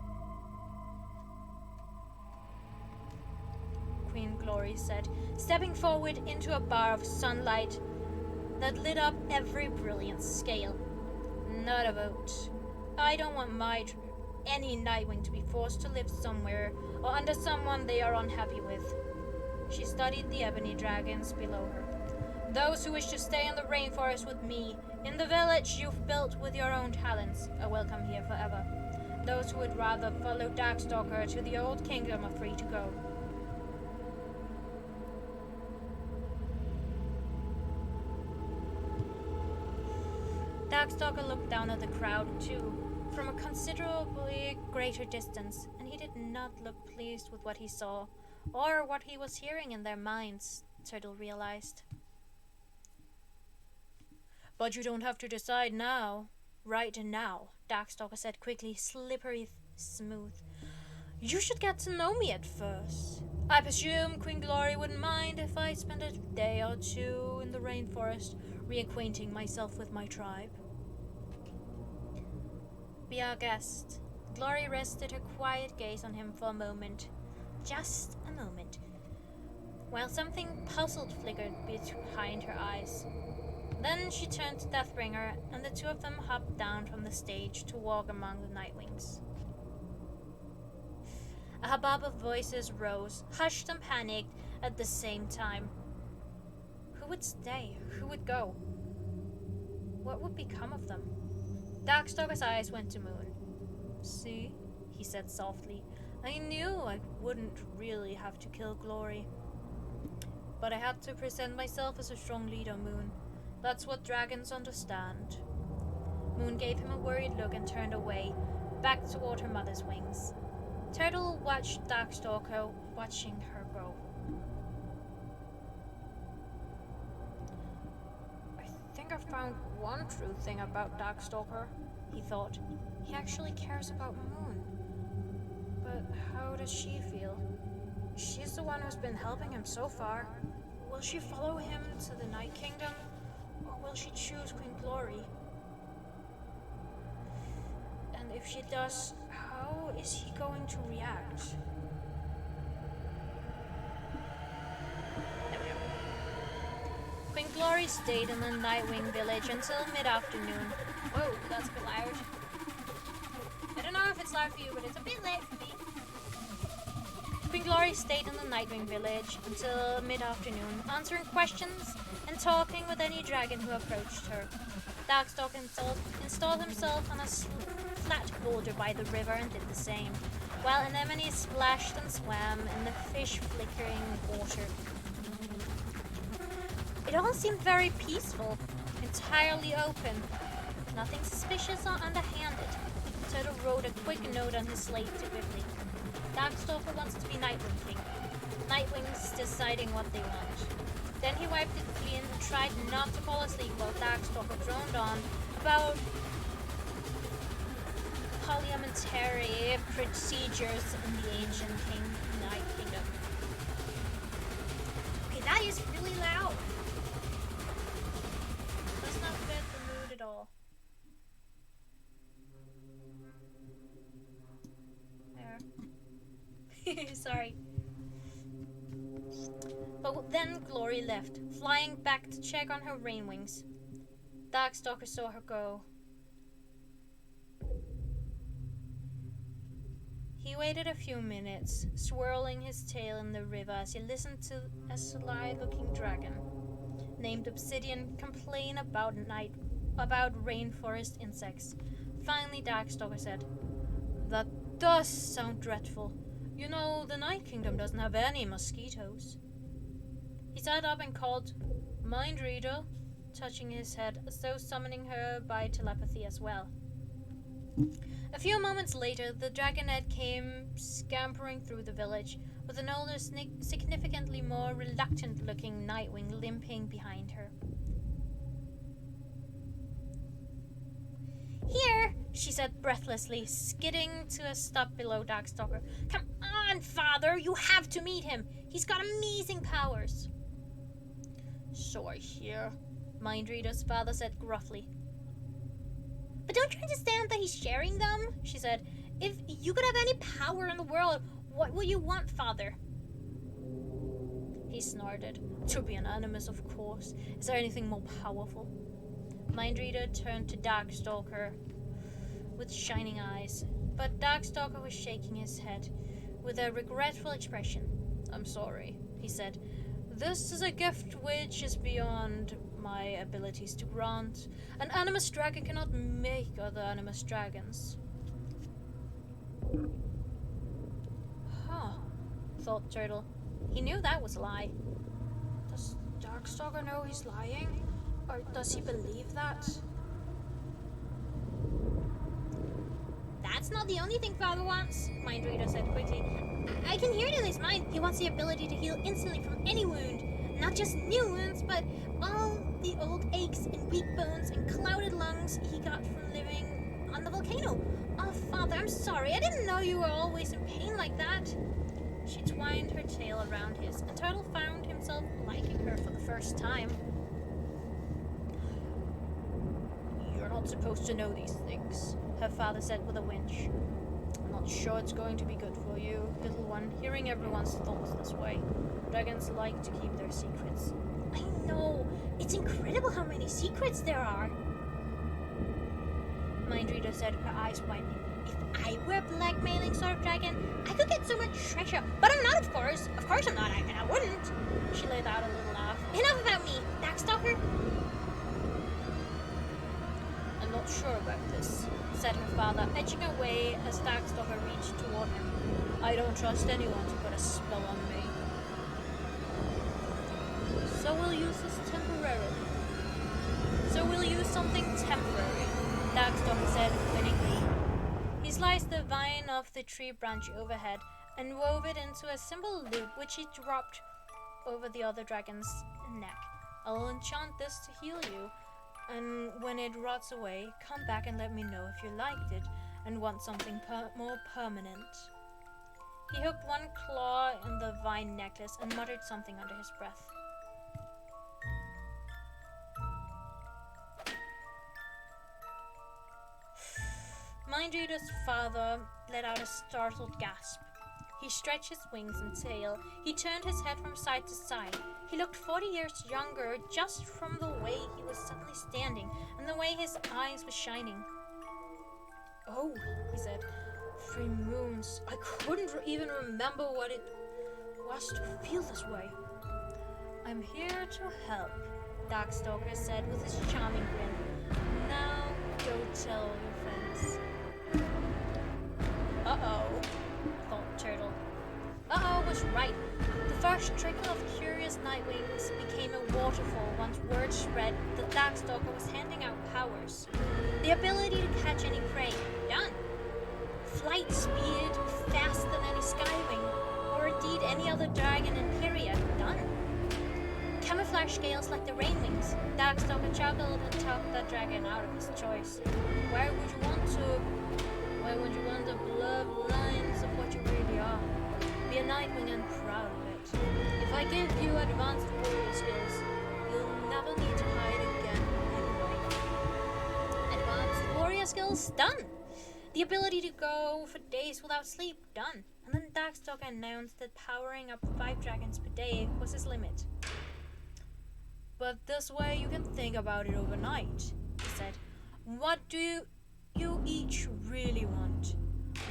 Queen Glory said, stepping forward into a bar of sunlight that lit up every brilliant scale. Not a vote. I don't want any Nightwing to be forced to live somewhere or under someone they are unhappy with. She studied the ebony dragons below her. Those who wish to stay in the rainforest with me, in the village you've built with your own talents, are welcome here forever. Those who would rather follow Darkstalker to the old kingdom are free to go. Darkstalker looked down at the crowd too, from a considerably greater distance, and he did not look pleased with what he saw, or what he was hearing in their minds, Turtle realized. But you don't have to decide now. Right now, Darkstalker said quickly, slippery smooth. You should get to know me at first. I presume Queen Glory wouldn't mind if I spent a day or two in the rainforest reacquainting myself with my tribe. Be our guest. Glory rested her quiet gaze on him for a moment. Just a moment. While something puzzled flickered behind her eyes. Then she turned to Deathbringer, and the two of them hopped down from the stage to walk among the Nightwings. A hubbub of voices rose, hushed and panicked at the same time. Who would stay? Who would go? What would become of them? Darkstalker's eyes went to Moon. See, he said softly, I knew I wouldn't really have to kill Glory. But I had to present myself as a strong leader, Moon. That's what dragons understand. Moon gave him a worried look and turned away, back toward her mother's wings. Turtle watched Darkstalker, watching her go. I think I found one true thing about Darkstalker, he thought. He actually cares about Moon. But how does she feel? She's the one who's been helping him so far. Will she follow him to the Night Kingdom? Or will she choose Queen Glory? And if she does, how is he going to react? There we go. Queen Glory stayed in the Nightwing village until mid-afternoon. Whoa, that's a bit loud. I don't know if it's loud for you, but it's a bit loud for me. Queen Glory stayed in the Nightwing village until mid-afternoon, answering questions and talking with any dragon who approached her. Darkstalker installed himself on a flat boulder by the river and did the same, while anemones splashed and swam in the fish-flickering water. It all seemed very peaceful, entirely open, nothing suspicious or underhanded. Turtle wrote a quick note on his slate to Quickly. Darkstalker wants to be Nightwing King. Nightwing's deciding what they want. Then he wiped it clean and tried not to fall asleep while Darkstalker droned on about parliamentary procedures in the ancient Night Kingdom. Okay, that is really loud. Does not fit the mood at all. There. Sorry. But then Glory left, flying back to check on her rain wings. Darkstalker saw her go. He waited a few minutes, swirling his tail in the river as he listened to a sly-looking dragon named Obsidian complain about rainforest insects. Finally, Darkstalker said, "That does sound dreadful. You know, the Night Kingdom doesn't have any mosquitoes." He sat up and called, "Mind Reader," touching his head as though summoning her by telepathy as well. A few moments later, the dragonette came scampering through the village, with an older, significantly more reluctant-looking Nightwing limping behind her. "Here," she said breathlessly, skidding to a stop below Darkstalker. "Come on, Father, you have to meet him. He's got amazing powers." "So I hear," Mindreader's father said gruffly. "But don't you understand that he's sharing them?" she said. "If you could have any power in the world, what would you want, Father?" He snorted. "To be an animus, of course. Is there anything more powerful?" Mindreader turned to Darkstalker with shining eyes, but Darkstalker was shaking his head with a regretful expression. "I'm sorry," he said. "This is a gift which is beyond my abilities to grant. An animus dragon cannot make other animus dragons." Huh, thought Turtle. He knew that was a lie. Does Darkstalker know he's lying? Or does he believe that? "That's not the only thing Father wants," Mindreader said quickly. I can hear it in his mind. He wants the ability to heal instantly from any wound. Not just new wounds, but all the old aches and weak bones and clouded lungs he got from living on the volcano. "Oh, Father, I'm sorry. I didn't know you were always in pain like that." She twined her tail around his, and Turtle found himself liking her for the first time. "You're not supposed to know these things," her father said with a winch. "I'm not sure it's going to be good for you, little one, hearing everyone's thoughts this way. Dragons like to keep their secrets." "I know. It's incredible how many secrets there are." Mindreader said, her eyes widening. "If I were a blackmailing sort of dragon, I could get so much treasure. But I'm not, of course. Of course I'm not, and I wouldn't." She let out a little laugh. "Enough about me, Darkstalker." "I'm not sure about this," said her father, edging away as Darkstalker reached toward him. "I don't trust anyone to put a spell on me." "So we'll use this temporarily." "So we'll use something temporary," Darkstalker said winningly. He sliced the vine off the tree branch overhead and wove it into a simple loop which he dropped over the other dragon's neck. "I'll enchant this to heal you, and when it rots away, come back and let me know if you liked it and want something more permanent." He hooked one claw in the vine necklace and muttered something under his breath. Mindreader's father let out a startled gasp. He stretched his wings and tail. He turned his head from side to side. He looked 40 years younger just from the way he was suddenly standing and the way his eyes were shining. "Oh," he said, 3 moons. I couldn't even remember what it was to feel this way." "I'm here to help," Darkstalker said with his charming grin. "Now go tell your friends." "Uh-oh," thought Turtle. "Uh-oh" was right. The first trickle of curious Nightwings became a waterfall once word spread that Darkstalker was handing out powers. The ability to catch any prey. Done. flight speed faster than any Skywing, or indeed any other dragon in period. Done. Camouflage scales like the Rainwings. Darkstalker chuckled and talked the dragon out of his choice. Where would you want to blur the lines of what you really are? Be a Nightwing and proud of it. If I give you advanced warrior skills, you'll never need to hide again anyway. Advanced warrior skills? Done! The ability to go for days without sleep? Done. And then Darkstalker announced that powering up 5 dragons per day was his limit. But this way you can think about it overnight, he said. What do you each really want?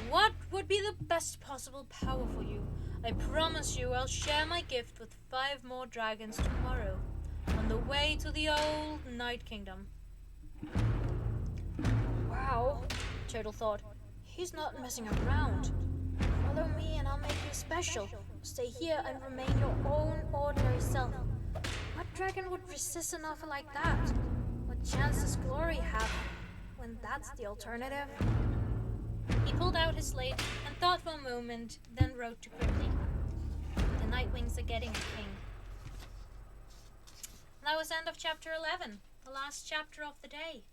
What would be the best possible power for you? I promise you I'll share my gift with 5 more dragons tomorrow, on the way to the old Night Kingdom. Wow, Turtle thought. He's not messing around. Follow me and I'll make you special. Stay here and remain your own ordinary self. What dragon would resist an offer like that? What chance does Glory have when that's the alternative? He pulled out his slate and thought for a moment, then wrote to quickly. The Nightwings are getting a king. That was the end of chapter 11, the last chapter of the day.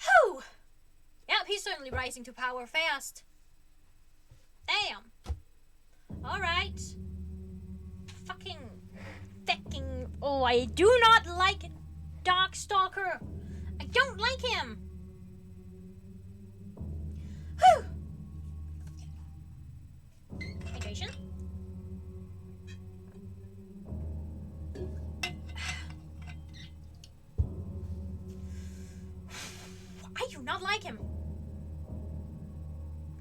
Whew! Yep, he's certainly rising to power fast. Damn. Alright. Fucking. Oh, I do not like Darkstalker. I don't like him. Whew. Hydration. I do not like him.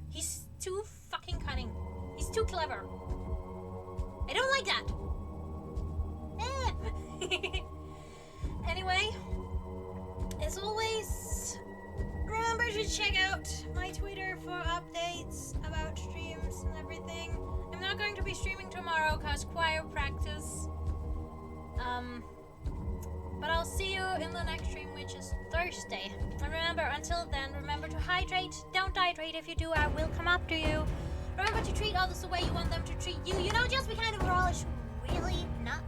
He's too fucking cunning. He's too clever. I don't like that. Anyway, as always, remember to check out my Twitter for updates about streams and everything. I'm not going to be streaming tomorrow cause choir practice. But I'll see you in the next stream, which is Thursday. And remember, until then, remember to hydrate. Don't dehydrate. If you do, I will come after you. Remember to treat others the way you want them to treat you. You know, just be kind of raw. Really not